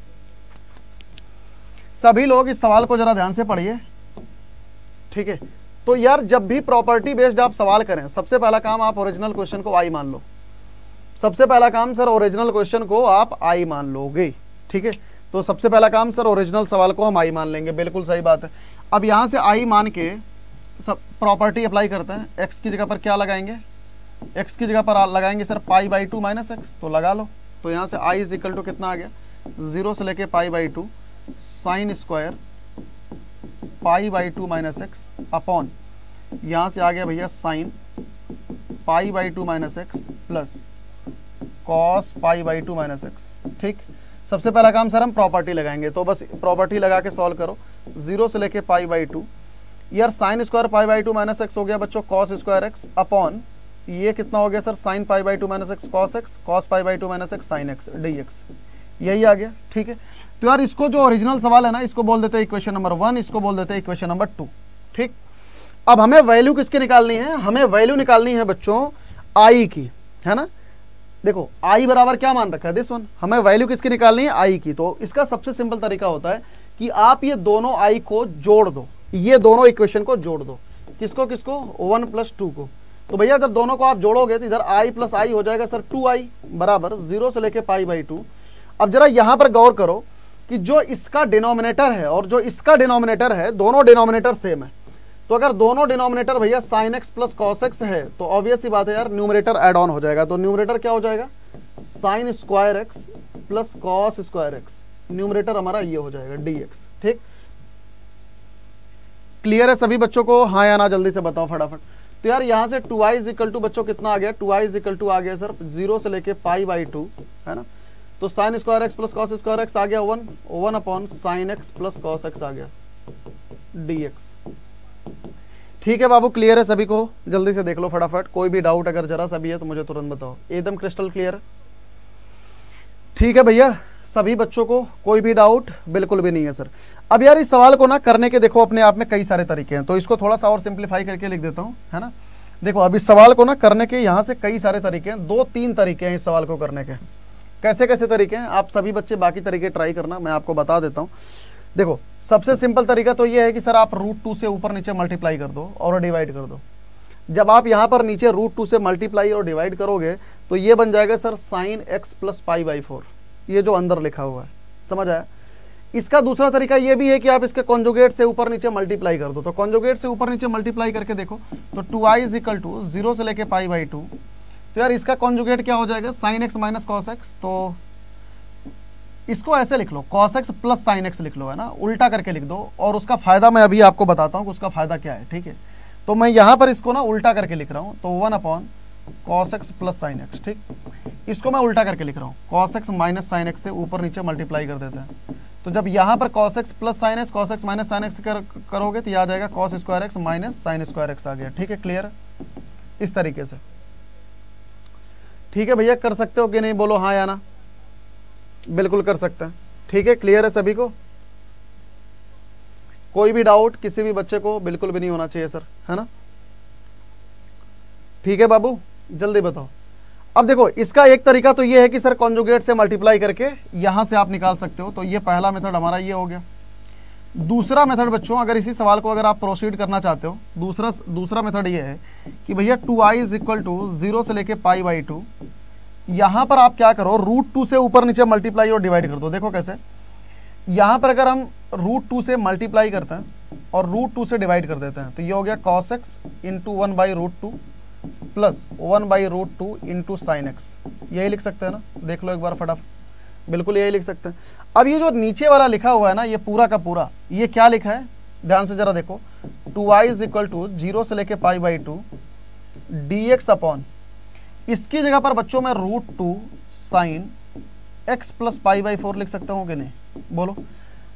सभी लोग इस सवाल को जरा ध्यान से पढ़िए। ठीक है, तो यार जब भी प्रॉपर्टी बेस्ड आप सवाल करें, सबसे पहला काम आप ओरिजिनल क्वेश्चन को आई मान लो। सबसे पहला काम सर ओरिजिनल क्वेश्चन को आप आई मान लोगे। ठीक है, तो सबसे पहला काम सर ओरिजिनल सवाल को हम आई मान लेंगे, बिल्कुल सही बात है। अब यहाँ से आई मान के सब प्रॉपर्टी अप्लाई करते हैं। एक्स की जगह पर क्या लगाएंगे, एक्स की जगह पर लगाएंगे सर π/2 - x, तो लगा लो। तो यहाँ से I = कितना आ गया, 0 से लेके π/2 sin स्क्वायर π/2 - x अपॉन, यहाँ से आ गया भैया sine π/2 - x plus cos π/2 - x। ठीक, सबसे पहला काम सर हम प्रॉपर्टी लगाएंगे, तो बस प्रॉपर्टी लगा के सॉल्व करो। 0 से लेके π/2 यार साइन स्क्वायर π/2 - x हो गया बच्चों कॉस स्क्वायर x अपॉन ये कितना हो गया sir, sign pi by 2 minus x cos pi by 2 minus x sign x d x, यही आ गया। ठीक है, तो यार इसको जो ओरिजिनल सवाल है ना, इसको बोल देते हैं इक्वेशन नंबर 1, इसको बोल देते हैं इक्वेशन नंबर 2। ठीक, अब हमें वैल्यू किसकी निकालनी है, हमें वैल्यू निकालनी है बच्चों आई की, है ना। देखो आई बराबर क्या मान रखा है, दिस वन, हमें वैल्यू किसकी निकालनी है, आई की। तो इसका सबसे सिंपल तरीका होता है कि आप ये दोनों आई को जोड़ दो, ये दोनों इक्वेशन को जोड़ दो, किसको किसको, 1 + 2 को। तो भैया जब दोनों को आप जोड़ोगे तो इधर आई प्लस आई हो जाएगा सर 2i बराबर 0 से लेके पाई बाई 2। अब जरा यहां पर गौर करो कि जो इसका डिनोमिनेटर है और जो इसका डिनोमिनेटर है, दोनों डिनोमिनेटर सेम है। तो अगर दोनों डिनोमिनेटर भैया sign x plus cos x है तो ऑब्वियस सी बात है यार, न्यूमरेटर ऐड ऑन हो जाएगा। तो न्यूमरेटर क्या हो जाएगा, sign square x plus cos square x, numerator हमारा ये हो जाएगा dx। ठीक, क्लियर है सभी बच्चों को, हाँ या ना जल्दी से बताओ फटाफट। तो यार यहाँ से 2i इक्वल टू बच्चों कितना आ गया, 2i इक्वल टू आ गया सर 0 से लेके पाई बाई 2, है ना। तो sine square x plus cos square x आ गया 1 upon sine x plus cos x आ गया dx। ठीक है बाबू, क्लियर है सभी को, जल्दी से देख लो फटाफट, कोई भी डाउट अगर जरा सा भी है तो मुझे तुरंत बताओ, एकदम क्रिस्टल क्लियर। ठीक है भैया, सभी बच्चों को कोई भी डाउट बिल्कुल भी नहीं है सर। अब यार इस सवाल को ना करने के देखो अपने आप में कई सारे तरीके हैं, तो इसको थोड़ा सा और सिंप्लीफाई करके लिख देता हूँ, है ना। देखो अब इस सवाल को ना करने के यहाँ से कई सारे तरीके हैं, 2-3 तरीके हैं इस सवाल को करने के। कैसे कैसे तरीके हैं, आप सभी बच्चे बाकी तरीके ट्राई करना, मैं आपको बता देता हूँ। देखो सबसे सिंपल तरीका तो ये है कि सर आप √2 से ऊपर नीचे मल्टीप्लाई कर दो और डिवाइड कर दो। जब आप यहाँ पर नीचे √2 से मल्टीप्लाई और डिवाइड करोगे तो ये बन जाएगा sir sign x plus pi by 4, ये जो अंदर लिखा हुआ है, समझ आया। इसका दूसरा तरीका ये भी है कि आप इसके कॉन्जुगेट से ऊपर नीचे मल्टीप्लाई कर दो। तो कॉन्जुगेट से ऊपर नीचे मल्टीप्लाई करके देखो तो 2i इक्वल टू 0 से लेके पाई बाई 2। तो यार इसका कॉन्जुगेट क्या हो जाएगा, sine x minus cos x. तो इसको ऐसे लिख लो, cos x plus sine x लिख लो, है ना, उल्टा करके लिख दो। और उसका फायदा मैं अभी आपको बताता हूँ कि उसका फायदा क्या है। ठीक है, तो मैं यहाँ पर इसको ना उल्टा करके लिख रहा हूँ, तो 1 upon cos x plus sine x. ठीक, इसको मैं उल्टा करके लिख रहा हूँ, cos x minus sine x से ऊपर नीचे मल्टीप्लाई कर देते हैं। तो जब यहाँ पर cos x plus sine x, cos x minus sine x करोगे तो यह आ जाएगा cos square x minus sine square x आ गया। ठीक है, क्लियर, इस तरीके से। ठीक है भैया, कर सकते हो कि नहीं, बोलो हाँ या ना। बिल्कुल कर सकते हैं। ठीक है, क्लियर है सभी को, कोई भी डाउट किसी भी बच्चे को बिल्कुल भी नहीं होना चाहिए सर, है ना। ठीक है बाबू, जल्दी बताओ। अब देखो इसका एक तरीका तो ये है कि सर कॉन्जुगेट से मल्टीप्लाई करके यहां से आप निकाल सकते हो, तो ये पहला मेथड हमारा ये हो गया। दूसरा मेथड बच्चों, अगर इसी सवाल को अगर आप प्रोसीड करना चाहते हो, दूसरा मेथड ये है कि भैया 2i इक्वल टू 0 से लेके पाई बाई 2। यहाँ पर आप क्या करो, √2 से ऊपर नीचे मल्टीप्लाई और डिवाइड कर दो। देखो कैसे, यहाँ पर अगर हम √2 से मल्टीप्लाई करते हैं और √2 से डिवाइड कर देते हैं तो ये हो गया cos x into 1/√2 plus 1/√2 into sine x. यही लिख सकते हैं ना, देख लो एक बार फटाफट, बिल्कुल यही लिख सकते हैं। अब ये जो नीचे वाला लिखा हुआ है ना, ये पूरा का पूरा ये क्या लिखा है, ध्यान से जरा देखो, 2i इक्वल टू 0 से लेके पाई बाई 2 dx अपॉन, इसकी जगह पर बच्चों में √2 sine x plus pi by 4 लिख सकता हूँ कि नहीं, बोलो।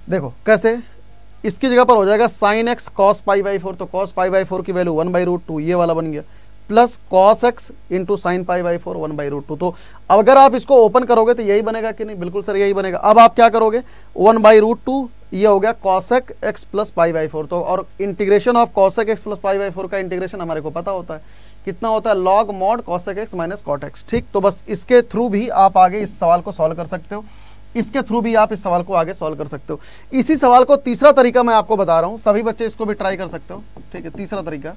देखो कैसे, इसकी जगह पर हो जाएगा sine x cos pi by 4, तो कॉस पाई बाई 4 की वैल्यू 1/√2 ये वाला बन गया, plus cos x into sine pi by 4 1/√2। तो अगर आप इसको ओपन करोगे तो यही बनेगा कि नहीं, बिल्कुल सर यही बनेगा। अब आप क्या करोगे, 1/√2 ये हो गया cosec x plus pi by 4। तो और integration of cosec x plus pi by 4 का इंटीग्रेशन हमारे को पता होता है कितना होता है, log mod cosec x minus cot x। ठीक, तो बस इसके थ्रू भी आप आगे इस सवाल को सॉल्व कर सकते हो, इसके थ्रू भी आप इस सवाल को आगे सॉल्व कर सकते हो। इसी सवाल को तीसरा तरीका मैं आपको बता रहा हूँ, सभी बच्चे इसको भी ट्राई कर सकते हो। ठीक है, तीसरा तरीका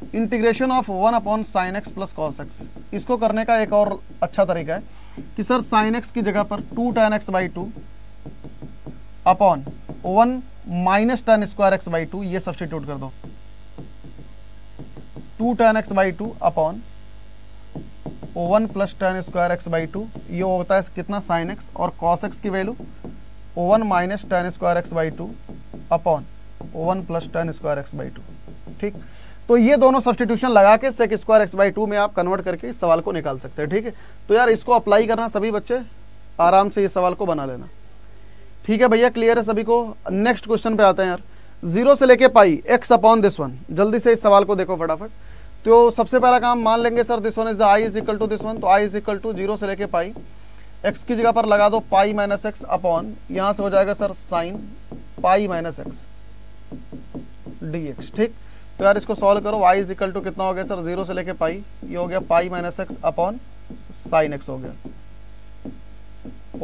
integration of 1 upon sine x plus cos x. इसको करने का एक और अच्छा तरीका है कि सर साइन एक्स की जगह पर 2 tan x by 2 upon 1 minus tan square x by 2 ये सब्सटीट्यूट कर दो। 2 tan x by 2 upon 1 plus tan square x by 2 ये होता है कितना, साइन एक्स, और कॉस एक्स की value 1 minus tan square x by 2 upon 1 plus tan square x by 2। ठीक, तो ये दोनों सब्सटीट्यूशन लगा के sec स्क्वायर एक्स बाई 2 में आप कन्वर्ट करके इस सवाल को निकाल सकते हैं। ठीक है, तो यार इसको अप्लाई करना सभी बच्चे, आराम से इस सवाल को बना लेना। ठीक है भैया, क्लियर है सभी को। नेक्स्ट क्वेश्चन पे आते हैं यार, 0 से लेके पाई x अपॉन दिस वन। जल्दी से इस सवाल को देखो फटाफट। तो सबसे पहला काम मान लेंगे sir this one is the I is equal to this one, तो आई इज इक्वल टू 0 से लेके पाई, एक्स की जगह पर लगा दो पाई माइनस एक्स अपॉन, यहाँ से हो जाएगा sir sine pi minus x d x. ठीक, तो यार इसको सॉल्व करो, y इज इक्वल टू कितना हो गया सर 0 से लेके पाई, ये हो गया पाई minus x upon sine x हो गया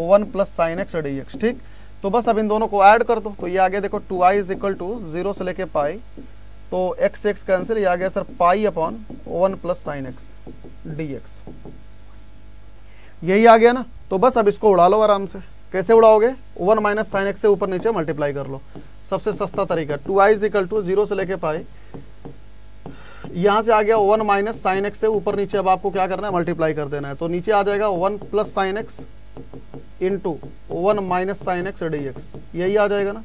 1 plus sine x d x. ठीक, तो बस अब इन दोनों को ऐड कर दो, तो ये आ गया देखो 2i इज इक्वल टू 0 से लेके पाई, तो x x कैंसिल, ये आ गया sir pi upon 1 plus sine x d x, यही आ गया ना। तो बस अब इसको उड़ा लो आराम से। कैसे उड़ाओगे? 1 माइनस साइन एक्स से ऊपर नीचे मल्टीप्लाई कर लो, सबसे सस्ता तरीका। 2i इज इक्वल टू 0 से लेके पाई, यहाँ से आ गया 1 माइनस साइन एक्स से ऊपर नीचे, अब आपको क्या करना है? मल्टीप्लाई कर देना है। तो नीचे आ जाएगा 1 plus sine x into 1 minus sine x d x, यही आ जाएगा ना।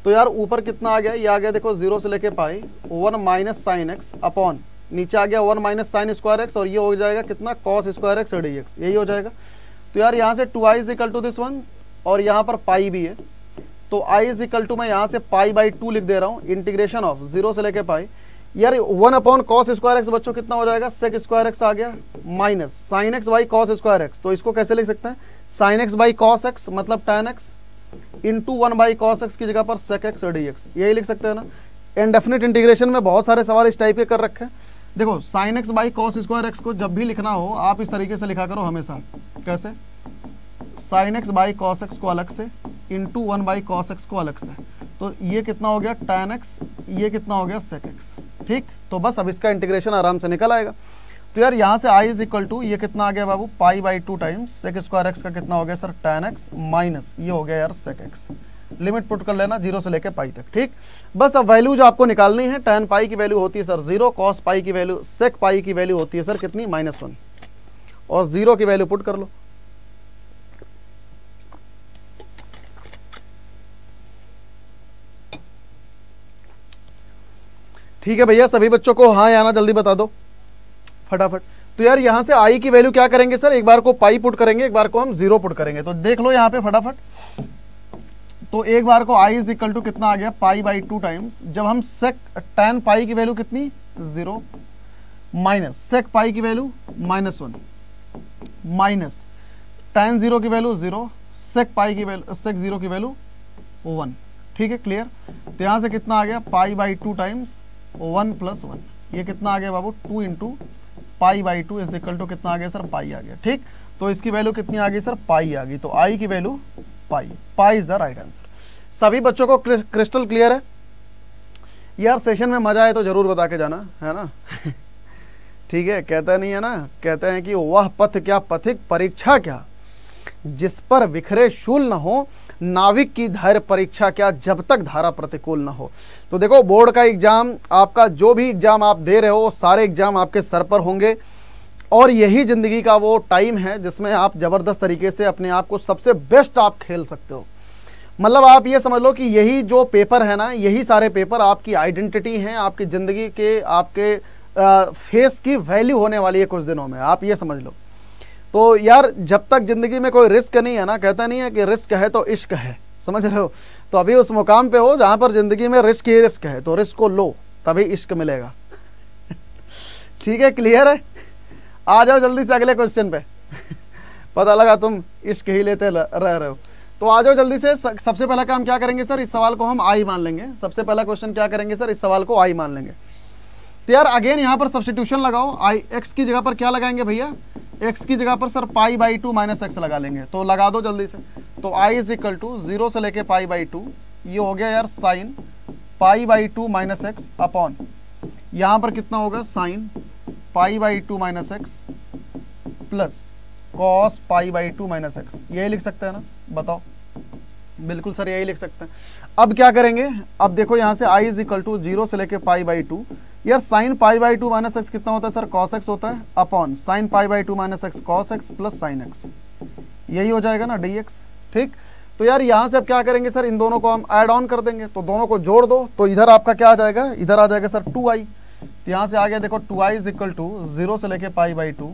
तो यार ऊपर कितना आ गया? ये आ गया देखो 0 से लेके pi 1 minus sine x upon, नीचे आ गया 1 माइनस साइन स्क्वायर एक्स, और ये हो जाएगा कितना? Cos square x d x, यही हो जाएगा। तो यार यहाँ से 2i is equal to this one, और यहाँ पर पाई भी है, तो i इज इक्वल टू मैं यहाँ से पाई बाई 2 लिख दे रहा हूँ, इंटीग्रेशन ऑफ 0 से लेके पाई। यार 1 अपॉन कॉस स्क्वायर एक्स बच्चों कितना हो जाएगा? सेक स्क्वायर एक्स आ गया, minus sine x by cos square x, तो इसको कैसे लिख सकते हैं? Sine x by cos x मतलब tan x into 1 by cos x की जगह पर सेक एक्स डी एक्स, यही लिख सकते हैं ना। इनडेफिनिट इंटीग्रेशन में बहुत सारे सवाल इस टाइप के कर रखे हैं। देखो sine x by cos square x को जब भी लिखना हो आप इस तरीके से लिखा करो हमेशा। कैसे? Sine x by cos x को अलग से इंटू 1 बाई कॉस एक्स को अलग से, तो ये कितना हो गया? tan एक्स, ये कितना हो गया? Sec x. ठीक, तो बस अब इसका इंटीग्रेशन आराम से निकल आएगा। तो यार यहाँ से i इज इक्वल टू ये कितना आ गया बाबू? Pi by 2 times sec square x का कितना हो गया सर? tan एक्स माइनस ये हो गया यार सेक एक्स। लिमिट पुट कर लेना 0 से लेके पाई तक। ठीक, बस अब वैल्यू जो आपको निकालनी है, tan पाई की वैल्यू होती है सर 0, cos पाई की वैल्यू, sec पाई की वैल्यू होती है सर कितनी? -1, और 0 की वैल्यू पुट कर लो। ठीक है भैया, सभी बच्चों को हाँ या ना जल्दी बता दो फटाफट। तो यार यहाँ से i की वैल्यू क्या करेंगे सर? एक बार को पाई पुट करेंगे, एक बार को हम 0 पुट करेंगे, तो देख लो यहाँ पे फटाफट। तो एक बार को i इज इक्वल टू कितना आ गया? पाई बाई 2 टाइम्स, जब हम सेक tan पाई की वैल्यू कितनी? 0, माइनस सेक पाई की वैल्यू -1, माइनस tan 0 की वैल्यू 0, सेक पाई की वैल्यू, सेक 0 की वैल्यू 1। ठीक है, क्लियर। तो यहाँ से कितना आ गया? पाई बाई 2 टाइम्स 1 प्लस 1, ये कितना आ गया बाबू? 2 into pi by 2 is equal to कितना आ गया सर? पाई आ गया। ठीक, तो इसकी वैल्यू कितनी आ गई सर? पाई आ गई, तो आई की value pi, pi is the right answer. सभी बच्चों को क्रिस्टल क्लियर है? यार सेशन में मजा आए तो जरूर बता के जाना, है ना। ठीक है, कहते नहीं है ना, कहते हैं कि वह पथ क्या पथिक परीक्षा क्या, जिस पर विखरे शूल न हो, नाविक की धैर्य परीक्षा क्या, जब तक धारा प्रतिकूल न हो। तो देखो बोर्ड का एग्जाम, आपका जो भी एग्जाम आप दे रहे हो, सारे एग्जाम आपके सर पर होंगे, और यही ज़िंदगी का वो टाइम है जिसमें आप ज़बरदस्त तरीके से अपने आप को सबसे बेस्ट आप खेल सकते हो। मतलब आप ये समझ लो कि यही जो पेपर है ना, यही सारे पेपर आपकी आइडेंटिटी हैं, आपकी ज़िंदगी के, आपके फेस की वैल्यू होने वाली है कुछ दिनों में, आप ये समझ लो। तो यार जब तक ज़िंदगी में कोई रिस्क नहीं है ना, कहता नहीं है कि रिस्क है तो इश्क है, समझ रहे हो। तो अभी उस मुकाम पे हो जहाँ पर ज़िंदगी में रिस्क ही रिस्क है, तो रिस्क को लो, तभी इश्क मिलेगा। ठीक है, क्लियर है? आ जाओ जल्दी से अगले क्वेश्चन पे। पता लगा तुम इश्क ही लेते रह रहे हो, तो आ जाओ जल्दी से। सबसे पहला काम क्या करेंगे सर? इस सवाल को हम आई मान लेंगे। सबसे पहला क्वेश्चन क्या करेंगे सर? इस सवाल को आई मान लेंगे। तो यार अगेन यहाँ पर सब्स्टिट्यूशन लगाओ। आई एक्स की जगह पर क्या लगाएंगे भैया? एक्स की जगह पर sir pi by 2 minus x लगा लेंगे, तो लगा दो जल्दी से। तो आई इज इक्वल टू 0 से लेके पाई बाई 2, ये हो गया यार sign pi by 2 minus x upon, यहाँ पर कितना होगा? Sign pi by 2 minus x plus cos pi by 2 minus x, यही लिख सकते हैं ना? बताओ। बिल्कुल सर यही लिख सकते हैं। अब क्या करेंगे? अब देखो यहाँ से आई इज इक्वल टू 0 से लेके पाई बाई 2, यार sign pi by 2 minus x कितना होता है सर? कॉस एक्स होता है, upon sine pi by 2 minus x cos x plus sine x, यही हो जाएगा ना डी एक्स। ठीक, तो यार यहाँ से अब क्या करेंगे सर? इन दोनों को हम ऐड ऑन कर देंगे, तो दोनों को जोड़ दो, तो इधर आपका क्या आ जाएगा? इधर आ जाएगा सर 2i। तो यहाँ से आ गया देखो 2i इज इक्वल टू 0 से लेके पाई बाई 2।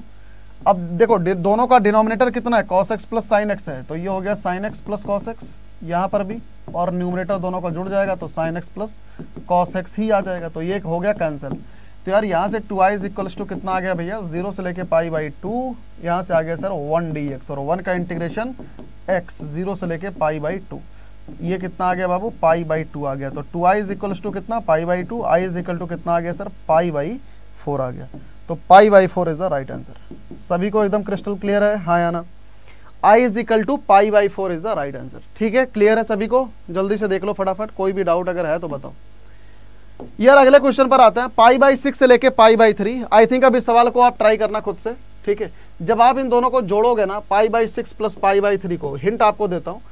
अब देखो दोनों का डिनोमिनेटर कितना है? Cos x plus sine x है, तो ये हो गया sign x plus cos x यहाँ पर भी, और न्यूमरेटर दोनों का जुड़ जाएगा, तो sine x plus cos x ही आ जाएगा, तो ये हो गया कैंसिल। तो यार यहाँ से 2i इज इक्वल्स टू कितना आ गया भैया, 0 से लेके पाई बाई 2, यहाँ से आ गया सर 1 dx, और 1 का इंटीग्रेशन x 0 से लेके पाई बाई 2, ये कितना आ गया बाबू, पाई बाई 2 आ गया। तो 2i इज इक्वल्स टू कितना, pi by 2, i is equal to कितना आ गया सर, पाई बाई 4 आ गया। तो पाई by 4 is the right answer. सभी को एकदम क्रिस्टल क्लियर है, हाँ या ना? i is equal to pi by 4 is the right answer. ठीक है, क्लियर है सभी को? जल्दी से देख लो फटाफट, कोई भी डाउट अगर है तो बताओ। यार अगले क्वेश्चन पर आते हैं, पाई बाई 6 से लेके पाई बाई 3। आई थिंक अब इस सवाल को आप ट्राई करना खुद से, ठीक है। जब आप इन दोनों को जोड़ोगे ना, पाई बाई 6 प्लस पाई बाई 3 को, हिंट आपको देता हूँ,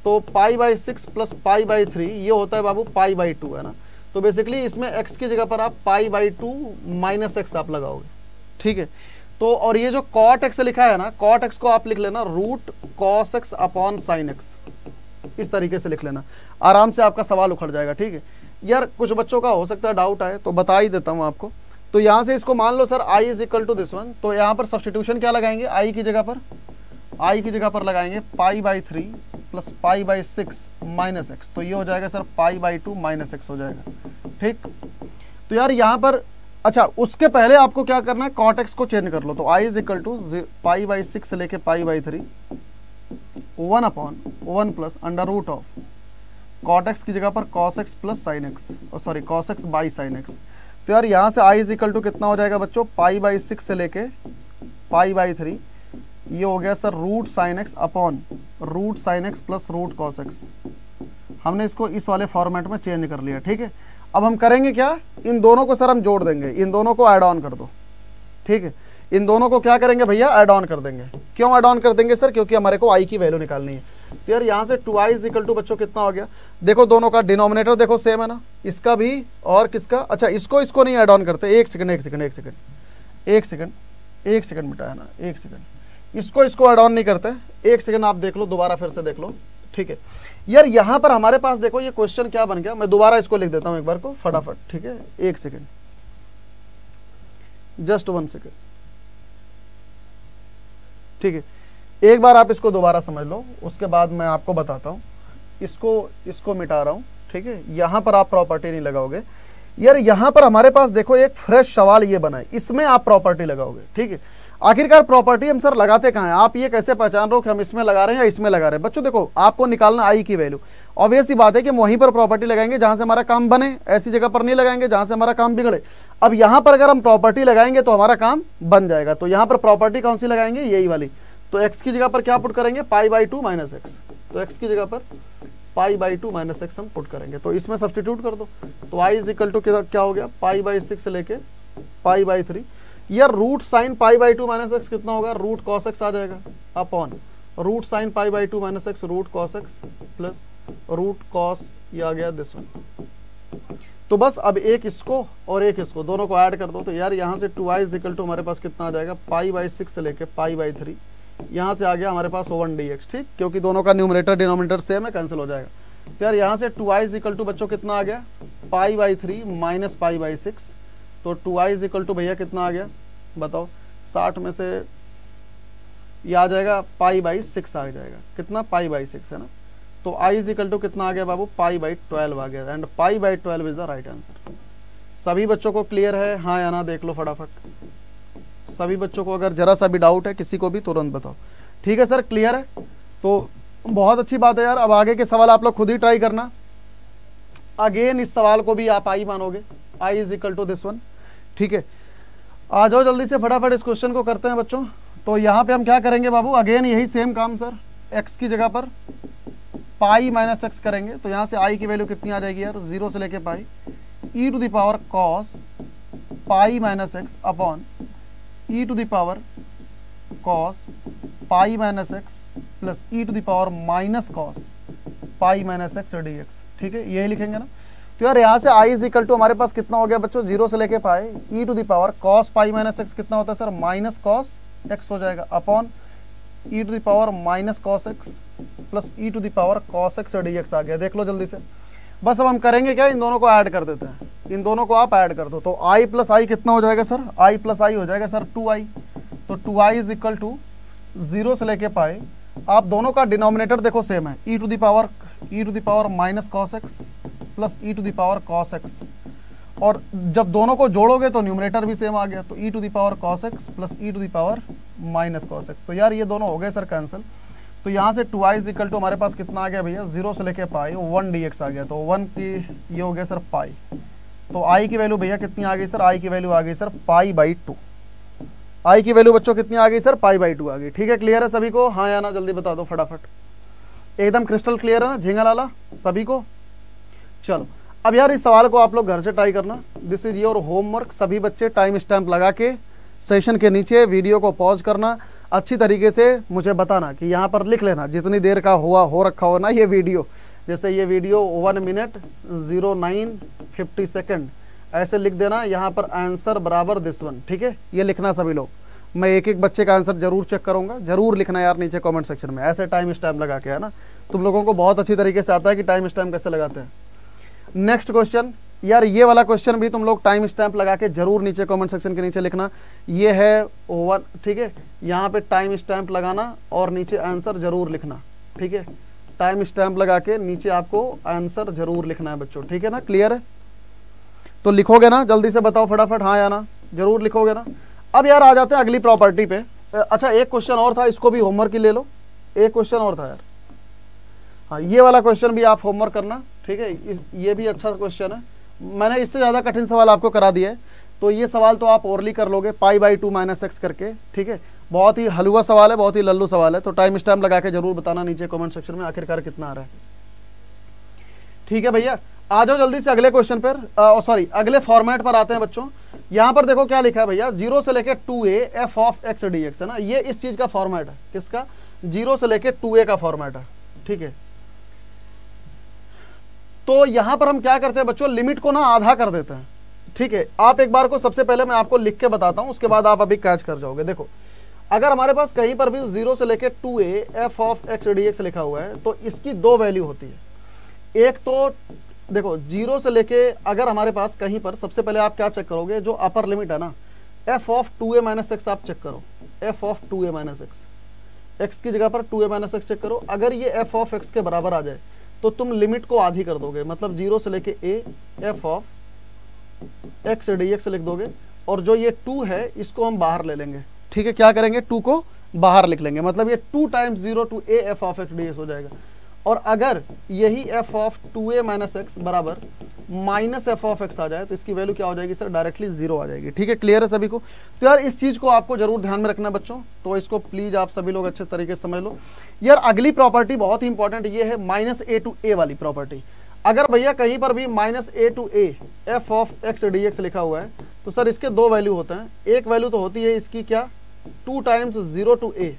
तो पाई बाई 6 प्लस पाई बाई 3 ये होता है बाबू पाई बाई 2, है ना। तो बेसिकली इसमें x की जगह पर आप पाई बाई 2 माइनस एक्स आप लगाओगे, ठीक है। तो और ये जो कॉट एक्स लिखा है ना, कॉट एक्स को आप लिख लेना root cos x upon sine x, इस तरीके से लिख लेना, आराम से आपका सवाल उखड़ जाएगा, ठीक है। यार कुछ बच्चों का हो सकता है डाउट आए, तो बता ही देता हूँ आपको। तो यहाँ से इसको मान लो sir i is equal to this one, तो यहाँ पर सब्सटीट्यूशन क्या लगाएंगे, i की जगह पर लगाएंगे पाई by 3 plus pi by 6 minus x, तो ये हो जाएगा sir pi by 2 minus x हो जाएगा, ठीक। तो यार यहाँ पर अच्छा, उसके पहले आपको क्या करना है, कॉट एक्स को चेंज कर लो। तो i is equal to pi by 6 से लेके pi by 3 1 upon 1 plus under root of cot x की जगह पर cos x plus sine x, sorry cos x by sine x. तो यार यहाँ से i इज इक्वल टू कितना हो जाएगा बच्चों, पाई बाई 6 से लेके पाई बाई 3, ये हो गया sir root sine x upon root sine x plus root cos x. हमने इसको इस वाले फॉर्मेट में चेंज कर लिया, ठीक है। अब हम करेंगे क्या, इन दोनों को सर हम जोड़ देंगे, इन दोनों को ऐड ऑन कर दो, ठीक है। इन दोनों को क्या करेंगे भैया, ऐड ऑन कर देंगे। क्यों ऐड ऑन कर देंगे सर, क्योंकि हमारे को i की वैल्यू निकालनी है। तो यार यहाँ से 2i इज इक्वल टू बच्चों कितना हो गया, देखो दोनों का डिनोमिनेटर देखो सेम है ना, इसका भी और किसका, अच्छा इसको नहीं ऐड ऑन करते, एक सेकंड बेटा, है ना, एक सेकंड, इसको ऐड ऑन नहीं करते, एक सेकंड आप देख लो, दोबारा फिर से देख लो, ठीक है। यार यहाँ पर हमारे पास देखो ये क्वेश्चन क्या बन गया, मैं दोबारा इसको लिख देता हूँ एक बार को फटाफट, ठीक है, एक सेकंड, जस्ट 1 सेकंड, ठीक है। एक बार आप इसको दोबारा समझ लो, उसके बाद मैं आपको बताता हूँ। इसको मिटा रहा हूँ, ठीक है। यहाँ पर आप प्रॉपर्टी नहीं लगाओगे। यार यहाँ पर हमारे पास देखो एक फ्रेश सवाल ये बना है, इसमें आप प्रॉपर्टी लगाओगे, ठीक है। आखिरकार प्रॉपर्टी हम सर लगाते कहाँ हैं, आप ये कैसे पहचान रहे हो कि हम इसमें लगा रहे हैं या इसमें लगा रहे हैं। बच्चों देखो, आपको निकालना i की वैल्यू, ऑब्वियस सी बात है कि हम वहीं पर प्रॉपर्टी लगाएंगे जहाँ से हमारा काम बने, ऐसी जगह पर नहीं लगाएंगे जहाँ से हमारा काम बिगड़े। अब यहाँ पर अगर हम प्रॉपर्टी लगाएंगे तो हमारा काम बन जाएगा, तो यहाँ पर प्रॉपर्टी कौन सी लगाएंगे, यही वाली। तो x की जगह पर क्या पुट करेंगे, पाई बाई 2 माइनस एक्स, तो x की जगह पर पाई बाई 2 माइनस एक्स हम पुट करेंगे, तो इसमें सब्सटीट्यूट कर दो। तो i इज इक्वल टू क्या हो गया, पाई बाई 6 से लेके पाई बाई 3। यार root sine pi by 2 minus x कितना होगा, रूट कॉस एक्स आ जाएगा, upon root sine pi by 2 minus x root cos x plus root cos, ये आ गया दिस वन। तो बस अब एक इसको और एक इसको दोनों को ऐड कर दो। तो यार यहाँ से 2i इज इक्वल टू हमारे पास कितना आ जाएगा, पाई बाई 6 से लेके पाई बाई 3, यहाँ से आ गया हमारे पास 1 dx, ठीक, क्योंकि दोनों का न्यूमरेटर डिनोमिनेटर सेम है, कैंसिल हो जाएगा। तो यार यहाँ से 2i इज इक्वल टू बच्चों कितना आ गया, पाई बाई 3 माइनस पाई बाई 6। तो 2i इज इक्वल टू भैया कितना आ गया बताओ, 60 में से ये आ जाएगा पाई बाई 6 आ जाएगा, कितना, पाई बाई 6 है ना। तो i इज इक्वल टू कितना आ गया बाबू, पाई बाई 12 आ गया, and pi by 12 is the right answer. सभी बच्चों को क्लियर है, हाँ या ना, देख लो फटाफट। सभी बच्चों को अगर जरा सा भी डाउट है, किसी को भी तुरंत बताओ, ठीक है सर, क्लियर है। तो बहुत अच्छी बात है यार, अब आगे के सवाल आप लोग खुद ही ट्राई करना। अगेन इस सवाल को भी आप i मानोगे, i is equal to this one, ठीक है। आ जाओ जल्दी से फटाफट इस क्वेश्चन को करते हैं बच्चों। तो यहाँ पे हम क्या करेंगे बाबू, अगेन यही सेम काम सर, x की जगह पर पाई माइनस एक्स करेंगे। तो यहाँ से i की वैल्यू कितनी आ जाएगी यार, 0 से लेके pi e to the power cos pi minus x upon e to the power cos pi minus x plus e to the power minus cos pi minus x dx, ठीक है, यही लिखेंगे ना। तो यार यहाँ से i इज इक्वल टू हमारे पास कितना हो गया बच्चों, 0 से लेके pi e to the power cos pi minus x कितना होता है सर, माइनस कॉस एक्स हो जाएगा, upon e to the power minus cos x plus e to the power cos x dx आ गया। देख लो जल्दी से, बस अब हम करेंगे क्या, इन दोनों को ऐड कर देते हैं, इन दोनों को आप ऐड कर दो। तो i प्लस आई कितना हो जाएगा सर, i प्लस आई हो जाएगा सर 2i। तो 2i इज इक्वल टू 0 से लेके पाए, आप दोनों का डिनोमिनेटर देखो सेम है, e to the power minus cos x plus e to the power cos x, और जब दोनों को जोड़ोगे तो न्यूमरेटर भी सेम आ गया, तो e to the power cos x plus e to the power minus cos x। तो यार ये दोनों हो गए सर कैंसिल। तो यहाँ से 2i इज इक्वल टू हमारे पास कितना आ गया भैया, 0 से लेके पाई 1 dx आ गया, तो 1 की ये हो गया सर पाई। तो i की वैल्यू भैया कितनी आ गई सर, i की वैल्यू आ गई सर π/2। i की वैल्यू बच्चों कितनी आ गई सर, π/2 आ गई। ठीक है, क्लियर है सभी को, हाँ या ना जल्दी बता दो फटाफट, एकदम क्रिस्टल क्लियर है ना झिंगा लाला सभी को। चलो अब यार इस सवाल को आप लोग घर से ट्राई करना, दिस इज योर होमवर्क। सभी बच्चे टाइम स्टैम्प लगा के सेशन के नीचे वीडियो को पॉज करना, अच्छी तरीके से मुझे बताना कि यहाँ पर लिख लेना जितनी देर का हो रखा हो ना ये वीडियो, जैसे ये वीडियो 1 मिनट 09:50 सेकंड ऐसे लिख देना, यहाँ पर आंसर बराबर दिस वन। ठीक है, ये लिखना सभी लोग, मैं एक एक बच्चे का आंसर जरूर चेक करूँगा, जरूर लिखना यार नीचे कमेंट सेक्शन में, ऐसे टाइम स्टैम्प लगा के, है ना। तुम लोगों को बहुत अच्छी तरीके से आता है कि टाइम स्टैम्प कैसे लगाते हैं। नेक्स्ट क्वेश्चन, यार ये वाला क्वेश्चन भी तुम लोग टाइम स्टैम्प लगा के जरूर नीचे कमेंट सेक्शन के नीचे लिखना। ये है 1, ठीक है, यहाँ पे टाइम स्टैम्प लगाना और नीचे आंसर जरूर लिखना। ठीक है, टाइम स्टैम्प लगा के नीचे आपको आंसर जरूर लिखना है बच्चों। ठीक है ना, क्लियर है? तो लिखोगे ना, जल्दी से बताओ फटाफट, हाँ या ना, जरूर लिखोगे ना। अब यार आ जाते हैं अगली प्रॉपर्टी पे। अच्छा एक क्वेश्चन और था, इसको भी होमवर्क ही ले लो, एक क्वेश्चन और था यार, हाँ ये वाला क्वेश्चन भी आप होमवर्क करना। ठीक है, ये भी अच्छा क्वेश्चन है, मैंने इससे ज़्यादा कठिन सवाल आपको करा दिया है, तो ये सवाल तो आप ओरली कर लोगे π/2 - x करके। ठीक है, बहुत ही हलवा सवाल है, बहुत ही लल्लू सवाल है, तो टाइम स्टैम्प लगा के जरूर बताना नीचे कमेंट सेक्शन में आखिरकार कितना आ रहा है। ठीक है भैया, आ जाओ जल्दी से अगले क्वेश्चन पर, सॉरी अगले फॉर्मेट पर आते हैं बच्चों। यहाँ पर देखो क्या लिखा है भैया, 0 से लेके 2a f of x dx है ना, ये इस चीज का फॉर्मेट है, किसका, 0 से लेके 2a का फॉर्मेट है। ठीक है, तो यहां पर हम क्या करते हैं बच्चों, लिमिट को ना आधा कर देते हैं। ठीक है, आप एक बार को सबसे पहले मैं आपको लिख के बताता हूं, उसके बाद आप अभी कैच कर जाओगे। देखो अगर हमारे पास कहीं पर भी 0 से लेके 2a f of x dx लिखा हुआ है, तो इसकी दो वैल्यू होती है। एक तो देखो 0 से लेके अगर हमारे पास कहीं पर, सबसे पहले आप क्या चेक करोगे, जो अपर लिमिट है ना f ऑफ 2a - x आप चेक करो, f of 2a - x, x की जगह पर 2a - x चेक करो। अगर ये f ऑफ x के बराबर आ जाए तो तुम लिमिट को आधी कर दोगे, मतलब 0 से लेके a f of x dx लिख दोगे, और जो ये 2 है इसको हम बाहर ले लेंगे। ठीक है, क्या करेंगे, 2 को बाहर लिख लेंगे, मतलब ये 2 times 0 to a f of x dx हो जाएगा। और अगर यही f ऑफ 2a - x बराबर माइनस f ऑफ x आ जाए तो इसकी वैल्यू क्या हो जाएगी सर, डायरेक्टली 0 आ जाएगी। ठीक है, क्लियर है सभी को? तो यार इस चीज़ को आपको जरूर ध्यान में रखना बच्चों, तो इसको प्लीज़ आप सभी लोग अच्छे तरीके से समझ लो। यार अगली प्रॉपर्टी बहुत ही इंपॉर्टेंट, ये है -a to a वाली प्रॉपर्टी। अगर भैया कहीं पर भी -a to a f of x dx लिखा हुआ है, तो सर इसके दो वैल्यू होते हैं। एक वैल्यू तो होती है इसकी क्या, 2 times 0 to a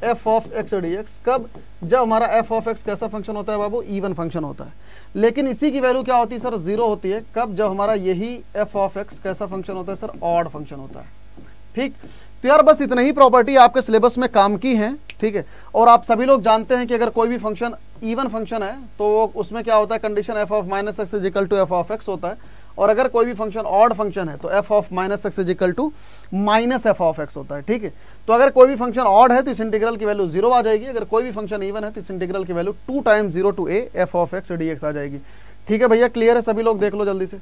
f of x dx, कब, जब हमारा f ऑफ x कैसा फंक्शन होता है बाबू, इवन फंक्शन होता है। लेकिन इसी की वैल्यू क्या होती है सर, 0 होती है, कब, जब हमारा यही f ऑफ x कैसा फंक्शन होता है सर, ऑड फंक्शन होता है। ठीक, तो यार बस इतने ही प्रॉपर्टी आपके सिलेबस में काम की हैं। ठीक है, और आप सभी लोग जानते हैं कि अगर कोई भी फंक्शन इवन फंक्शन है तो उसमें क्या होता है, condition f of -x is equal to f of x होता है, और अगर कोई भी फंक्शन ऑड फंक्शन है तो f of -x is equal to -f of x होता है। ठीक है, तो अगर कोई भी फंक्शन ऑड है तो इस इंटीग्रल की वैल्यू 0 आ जाएगी, अगर कोई भी फंक्शन इवन है तो इस इंटीग्रल की value 2 times 0 to a f of x dx आ जाएगी। ठीक है भैया, क्लियर है सभी लोग, देख लो जल्दी से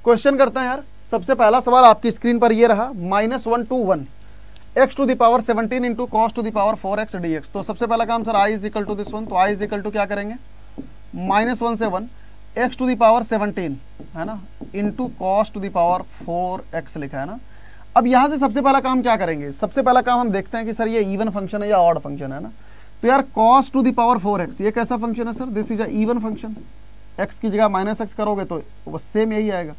क्वेश्चन करते हैं यार। सबसे पहला सवाल आपकी स्क्रीन पर ये रहा, -1 to 1 x to the power 17 into cos to the power 4x dx। तो सबसे पहला काम sir i is equal to this one, तो i इज इक्वल टू क्या करेंगे, -1 से 1 x टू द पावर 17 है ना, into cos to the power 4x लिखा है ना। अब यहाँ से सबसे पहला काम क्या करेंगे, सबसे पहला काम हम देखते हैं कि सर ये इवन फंक्शन है या ऑड फंक्शन है ना। तो यार cos to the power 4x ये कैसा फंक्शन है sir, this is a even function, x की जगह -x करोगे तो बस सेम यही आएगा।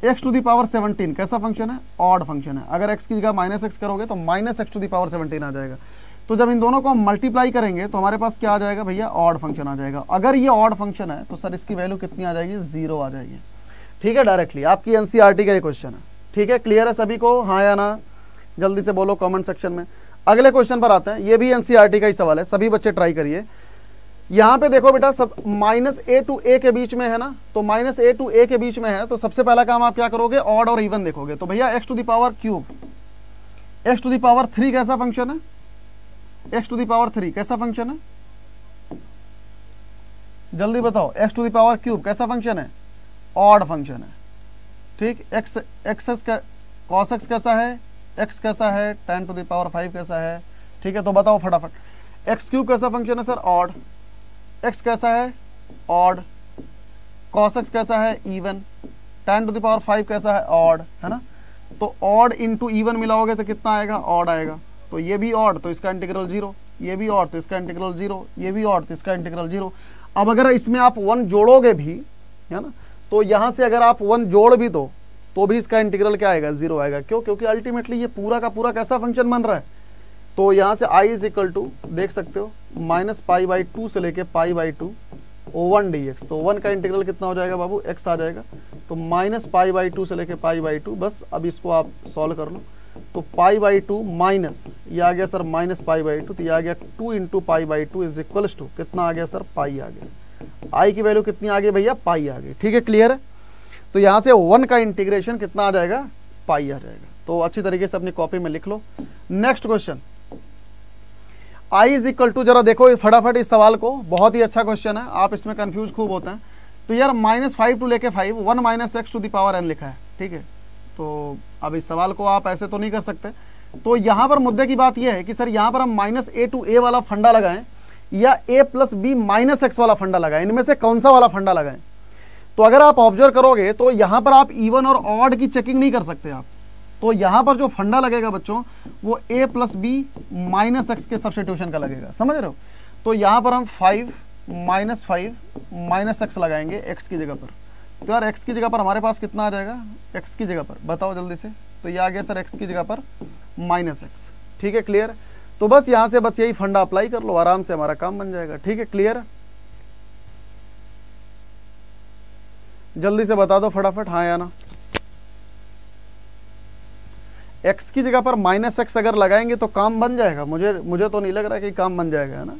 x टू द पावर 17 कैसा फंक्शन है, ऑड फंक्शन है, अगर x की जगह -x करोगे तो -x टू द पावर 17 आ जाएगा। तो जब इन दोनों को हम मल्टीप्लाई करेंगे तो हमारे पास क्या आ जाएगा भैया, ऑड फंक्शन आ जाएगा। अगर ये ऑड फंक्शन है तो सर इसकी वैल्यू कितनी आ जाएगी, 0 आ जाएगी। ठीक है, डायरेक्टली आपकी एनसीईआरटी का ये क्वेश्चन है। ठीक है, क्लियर है सभी को, हाँ या ना, जल्दी से बोलो कमेंट सेक्शन में। अगले क्वेश्चन पर आते हैं, ये भी एनसीईआरटी का ही सवाल है, सभी बच्चे ट्राई करिए। यहाँ पे देखो बेटा, सब -a to a के बीच में है ना, तो -a to a के बीच में है, तो सबसे पहला काम आप क्या करोगे, ऑड और इवन देखोगे। तो भैया x to the power cube, x to the power 3 कैसा फंक्शन है, x टू द पावर 3 कैसा फंक्शन है, जल्दी बताओ, x to the power cube कैसा फंक्शन है, ऑड फंक्शन है, ठीक। एक्स का कॉस एक्स कैसा है, एक्स कैसा है, 10 टू द पावर 5 कैसा है, ठीक है। तो बताओ फटाफट, एक्स क्यूब कैसा फंक्शन है सर, ऑड। एक्स कैसा है, ऑड। कॉस एक्स कैसा है, इवन। 10 टू द पावर 5 कैसा है, ऑड, है ना। तो ऑड इंटू इवन मिलाओगे तो कितना आएगा, ऑड आएगा। तो ये भी ऑड, तो इसका इंटीग्रल 0, ये भी ऑड तो इसका इंटीग्रल 0, ये भी ऑड तो इसका इंटीग्रल 0। अब अगर इसमें आप 1 जोड़ोगे भी, है ना, तो यहाँ से अगर आप 1 जोड़ भी दो तो भी इसका इंटीग्रल क्या आएगा, 0 आएगा। क्यों? क्योंकि अल्टीमेटली ये पूरा का पूरा कैसा फंक्शन बन रहा है। तो यहाँ से i इज इक्वल टू देख सकते हो -π/2 से लेके π/2 O1 dx। तो 1 का इंटीग्रल कितना हो जाएगा बाबू, x आ जाएगा। तो -π/2 से लेके π/2, बस अब इसको आप सॉल्व कर लो। तो π/2 माइनस ये आ गया सर -π/2, तो ये आ गया 2 × π/2 इज इक्वल्स टू कितना आ गया सर, पाई आ गया। i की वैल्यू कितनी आ गई भैया, पाई आ गई, ठीक है, क्लियर है। तो यहाँ से 1 का इंटीग्रेशन कितना आ जाएगा, पाई आ जाएगा। तो अच्छी तरीके से अपनी कॉपी में लिख लो। Next question, i is equal to, जरा देखो फटाफट इस सवाल को, बहुत ही अच्छा क्वेश्चन है, आप इसमें कंफ्यूज खूब होते हैं। तो यार -5 टू लेके 5, 1 - x to the power n लिखा है, ठीक है। तो अब इस सवाल को आप ऐसे तो नहीं कर सकते। तो यहाँ पर मुद्दे की बात यह है कि सर यहाँ पर हम -a to a वाला फंडा लगाएं या a + b - x वाला फंडा लगाएं, इनमें से कौन सा वाला फंडा लगाएं। तो अगर आप ऑब्जर्व करोगे तो यहाँ पर आप इवन और ऑड की चेकिंग नहीं कर सकते आप। तो यहाँ पर जो फंडा लगेगा बच्चों, वो a + b - x के सब्स्टिट्यूशन का लगेगा, समझ रहे हो। तो यहाँ पर हम 5 - x लगाएंगे x की जगह पर। तो यार x की जगह पर हमारे पास कितना आ जाएगा, x की जगह पर बताओ जल्दी से। तो ये आ गया सर x की जगह पर -x, ठीक है, क्लियर। तो बस यहाँ से बस यही फंडा अप्लाई कर लो, आराम से हमारा काम बन जाएगा, ठीक है, क्लियर। जल्दी से बता दो फटाफट, हाँ या ना। x की जगह पर -x अगर लगाएंगे तो काम बन जाएगा, मुझे तो नहीं लग रहा है कि काम बन जाएगा, है ना।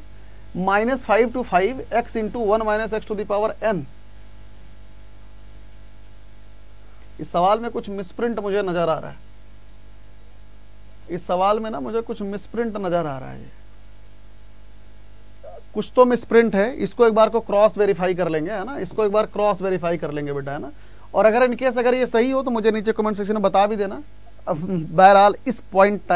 -5 to 5 x × 1 - x to the power n। इस सवाल में कुछ मिसप्रिंट मुझे नजर आ रहा है, इस सवाल में ना मुझे कुछ मिसप्रिंट नजर आ रहा है, कुछ तो मिसप्रिंट है। इसको एक बार को क्रॉस वेरीफाई कर लेंगे, है ना, इसको एक बार क्रॉस वेरीफाई कर लेंगे बेटा, है ना। और अगर इनकेस अगर ये सही हो तो मुझे नीचे कमेंट सेक्शन में बता भी देना। अब बहरहाल इस पॉइंट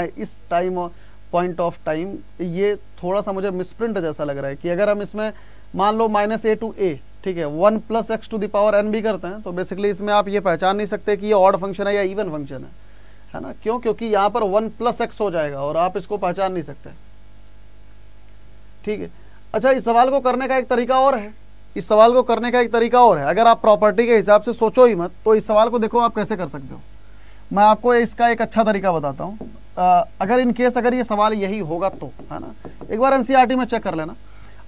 ऑफ टाइम ये थोड़ा सा मुझे मिसप्रिंट जैसा लग रहा है कि अगर हम इसमें मान लो -a to a, ठीक है, 1 + x to the power n भी करते हैं, तो बेसिकली इसमें आप ये पहचान नहीं सकते कि ये ऑड फंक्शन है या इवन फंक्शन है ना। क्यों? क्योंकि यहाँ पर 1 + x हो जाएगा और आप इसको पहचान नहीं सकते, ठीक है। अच्छा, इस सवाल को करने का एक तरीका और है, इस सवाल को करने का एक तरीका और है। अगर आप प्रॉपर्टी के हिसाब से सोचो ही मत, तो इस सवाल को देखो आप कैसे कर सकते हो। मैं आपको इसका एक अच्छा तरीका बताता हूँ। अगर इन केस अगर ये सवाल यही होगा तो, है ना, एक बार एनसीईआरटी में चेक कर लेना।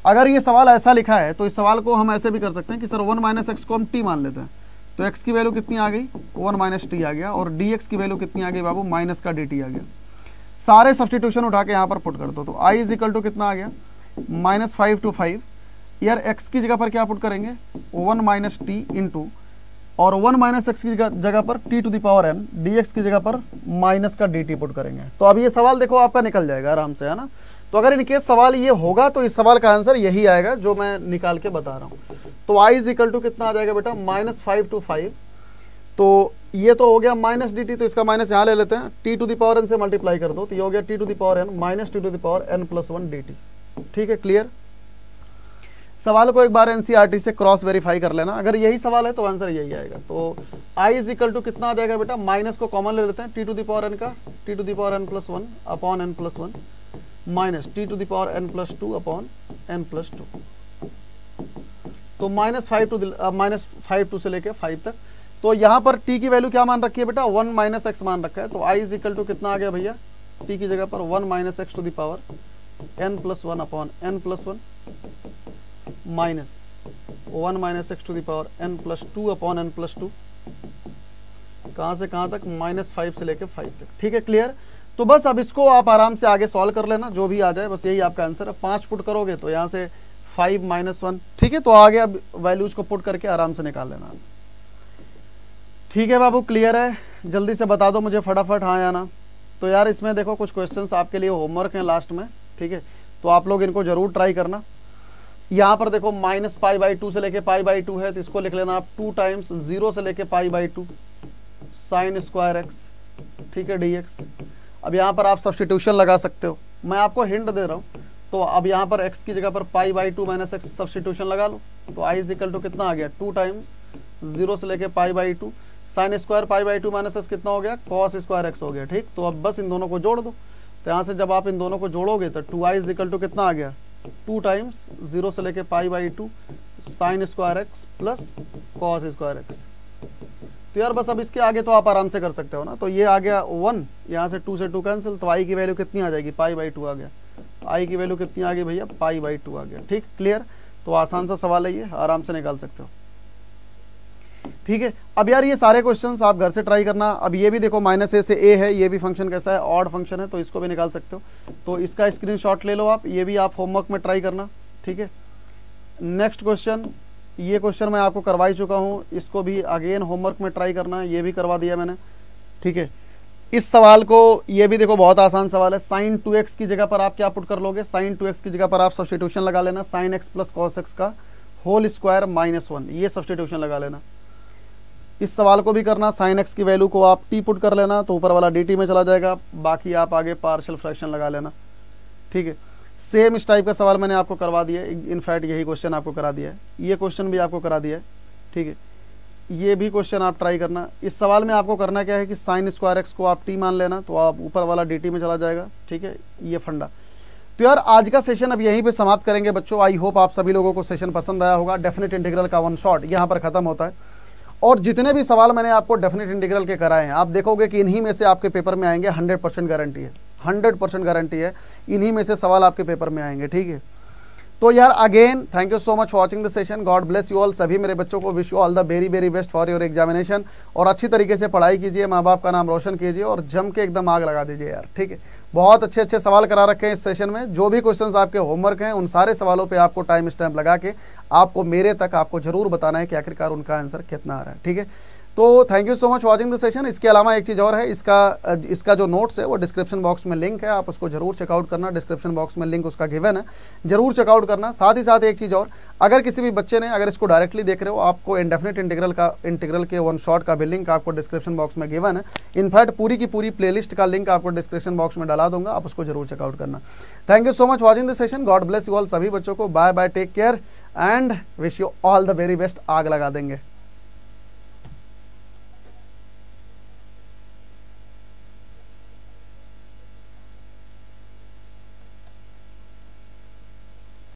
अगर ये सवाल ऐसा लिखा है तो इस सवाल को हम ऐसे भी कर सकते हैं कि सर 1 - x को हम t मान लेते हैं। तो x की वैल्यू कितनी आ गई, 1 - t आ गया, और dx की वैल्यू कितनी आ गई बाबू, माइनस का dt आ गया। सारे सब्स्टिट्यूशन उठा के यहाँ पर पुट कर दो। तो i इज इक्वल टू कितना आ गया, -5 to 5। यार x की जगह पर क्या पुट करेंगे, 1 - t इंटू, और 1 - x की जगह पर t to the power n, dx की जगह पर माइनस का dt पुट करेंगे। तो अब ये सवाल देखो आपका निकल जाएगा आराम से, है ना। तो अगर इनकेस सवाल ये होगा तो इस सवाल का आंसर यही आएगा जो मैं निकाल के बता रहा हूँ। तो i इज इक्वल टू कितना आ जाएगा बेटा, -5 to 5। तो ये तो हो गया -dt, तो इसका माइनस यहाँ ले लेते हैं, t to the power n से मल्टीप्लाई कर दो, तो ये हो गया t to the power n - t to the power n + 1 dt, ठीक है, क्लियर। सवाल को एक बार एनसीईआरटी से क्रॉस वेरीफाई कर लेना, अगर यही सवाल है तो आंसर यही आएगा। तो i इज इक्वल टू कितना आ जाएगा बेटा, माइनस को कॉमन ले लेते हैं, t to the power n का t to the power n + 1 upon n + 1 minus t to the power n + 2 upon n + 2। तो -5 to से लेके 5 तक। तो यहाँ पर t की वैल्यू क्या मान रखी है बेटा, 1 - x मान रखा है। तो i इज इक्वल टू कितना आ गया भैया, t की जगह पर 1 - x to the power n + 1 upon n + 1 minus 1 - x to the power n + 2 upon n + 2। कहाँ से कहाँ तक, -5 से लेके 5 तक, ठीक है, क्लियर। तो बस अब इसको आप आराम से आगे सॉल्व कर लेना, जो भी आ जाए बस यही आपका आंसर है। 5 पुट करोगे तो यहाँ से 5 - 1, ठीक है। तो आगे अब वैल्यूज को पुट करके आराम से निकाल लेना, ठीक है बाबू, क्लियर है। जल्दी से बता दो मुझे फटाफट, हाँ या ना। तो यार इसमें देखो कुछ क्वेश्चंस आपके लिए होमवर्क हैं लास्ट में, ठीक है, तो आप लोग इनको ज़रूर ट्राई करना। यहाँ पर देखो -π/2 से लेके π/2 है, तो इसको लिख लेना आप 2 टाइम्स 0 से लेके π/2 साइन स्क्वायर एक्स, ठीक है, dx। अब यहाँ पर आप सब्सटीट्यूशन लगा सकते हो, मैं आपको हिंट दे रहा हूँ। तो अब यहाँ पर x की जगह पर π/2 - x सब्सटीट्यूशन लगा लो, तो i इज इक्वल टू कितना आ गया 2 टाइम्स 0 से लेके π/2 साइन स्क्वायर π/2 - x कितना हो गया कॉस स्क्वायर एक्स हो गया, ठीक। तो अब बस इन दोनों को जोड़ दो, तो यहाँ से जब आप इन दोनों को जोड़ोगे तो 2i इज इक्वल टू कितना आ गया 2 टाइम्स 0 से लेके π/2 sine square x plus cos square x. तो यार बस अब इसके आगे तो आप आराम से कर सकते हो ना। तो ये आ गया 1, यहाँ से 2 से 2 कैंसिल, तो i की वैल्यू कितनी आ जाएगी π/2 आ गया, i की वैल्यू कितनी आ गई भैया π/2 आ गया, ठीक, क्लियर। तो आसान सा सवाल है, ये आराम से निकाल सकते हो, ठीक है। अब यार ये सारे क्वेश्चंस आप घर से ट्राई करना। अब ये भी देखो -a से a है, ये भी फंक्शन कैसा है, ऑड फंक्शन है, तो इसको भी निकाल सकते हो। तो इसका स्क्रीनशॉट ले लो आप, ये भी आप होमवर्क में ट्राई करना, ठीक है। नेक्स्ट क्वेश्चन, ये क्वेश्चन मैं आपको करवा ही चुका हूँ, इसको भी अगेन होमवर्क में ट्राई करना, ये भी करवा दिया मैंने, ठीक है। इस सवाल को, ये भी देखो बहुत आसान सवाल है, sin 2x की जगह पर आप क्या पुट कर लोगे, sin 2x की जगह पर आप सब्सटीट्यूशन लगा लेना, sin x plus cos x का होल स्क्वायर -1, ये सब्सटीट्यूशन लगा लेना। इस सवाल को भी करना, sin x की वैल्यू को आप t पुट कर लेना, तो ऊपर वाला dt में चला जाएगा, बाकी आप आगे पार्शियल फ्रैक्शन लगा लेना, ठीक है। सेम इस टाइप का सवाल मैंने आपको करवा दिया है, इनफैक्ट यही क्वेश्चन आपको करा दिया है, ये क्वेश्चन भी आपको करा दिया है, ठीक है। ये भी क्वेश्चन आप ट्राई करना। इस सवाल में आपको करना क्या है कि साइन स्क्वायर एक्स को आप t मान लेना, तो आप ऊपर वाला dt में चला जाएगा, ठीक है, ये फंडा। तो यार आज का सेशन अब यहीं पे समाप्त करेंगे बच्चों। आई होप आप सभी लोगों को सेशन पसंद आया होगा। डेफिनेट इंटीग्रल का वन शॉट यहाँ पर खत्म होता है, और जितने भी सवाल मैंने आपको डेफिनेट इंटीग्रल के कराए हैं, आप देखोगे कि इन्हीं में से आपके पेपर में आएंगे, 100% गारंटी है, 100% गारंटी है, इन्हीं में से सवाल आपके पेपर में आएंगे, ठीक है। तो यार again thank you so much for watching the session, God bless you all. सभी मेरे बच्चों को wish you all the very very best for your examination, और अच्छी तरीके से पढ़ाई कीजिए, माँ बाप का नाम रोशन कीजिए, और जम के एकदम आग लगा दीजिए यार, ठीक है। बहुत अच्छे अच्छे सवाल करा रखे हैं इस सेशन में। जो भी क्वेश्चंस आपके होमवर्क हैं, उन सारे सवालों पे आपको टाइम स्टैम्प लगा के आपको मेरे तक आपको जरूर बताना है कि आखिरकार उनका आंसर कितना आ रहा है, ठीक है। तो thank you so much watching the session. इसके अलावा एक चीज़ और है, इसका जो नोट्स है वो डिस्क्रिप्शन बॉक्स में लिंक है, आप उसको जरूर चेकआउट करना। डिस्क्रिप्शन बॉक्स में लिंक उसका गिवन है, जरूर चेकआउट करना। साथ ही साथ एक चीज़ और, अगर किसी भी बच्चे ने, अगर इसको डायरेक्टली देख रहे हो, आपको इंडेफिनिट इंटीग्रल के वन शॉट का भी लिंक आपको डिस्क्रिप्शन बॉक्स में गिवन है। इनफैक्ट पूरी की पूरी प्लेलिस्ट का लिंक आपको डिस्क्रिप्शन बॉक्स में डाला दूंगा, आप उसको जरूर चेकआउट करना। Thank you so much watching the session, God bless you all. सभी बच्चों को bye bye, take care and wish you all the very best. आग लगा देंगे।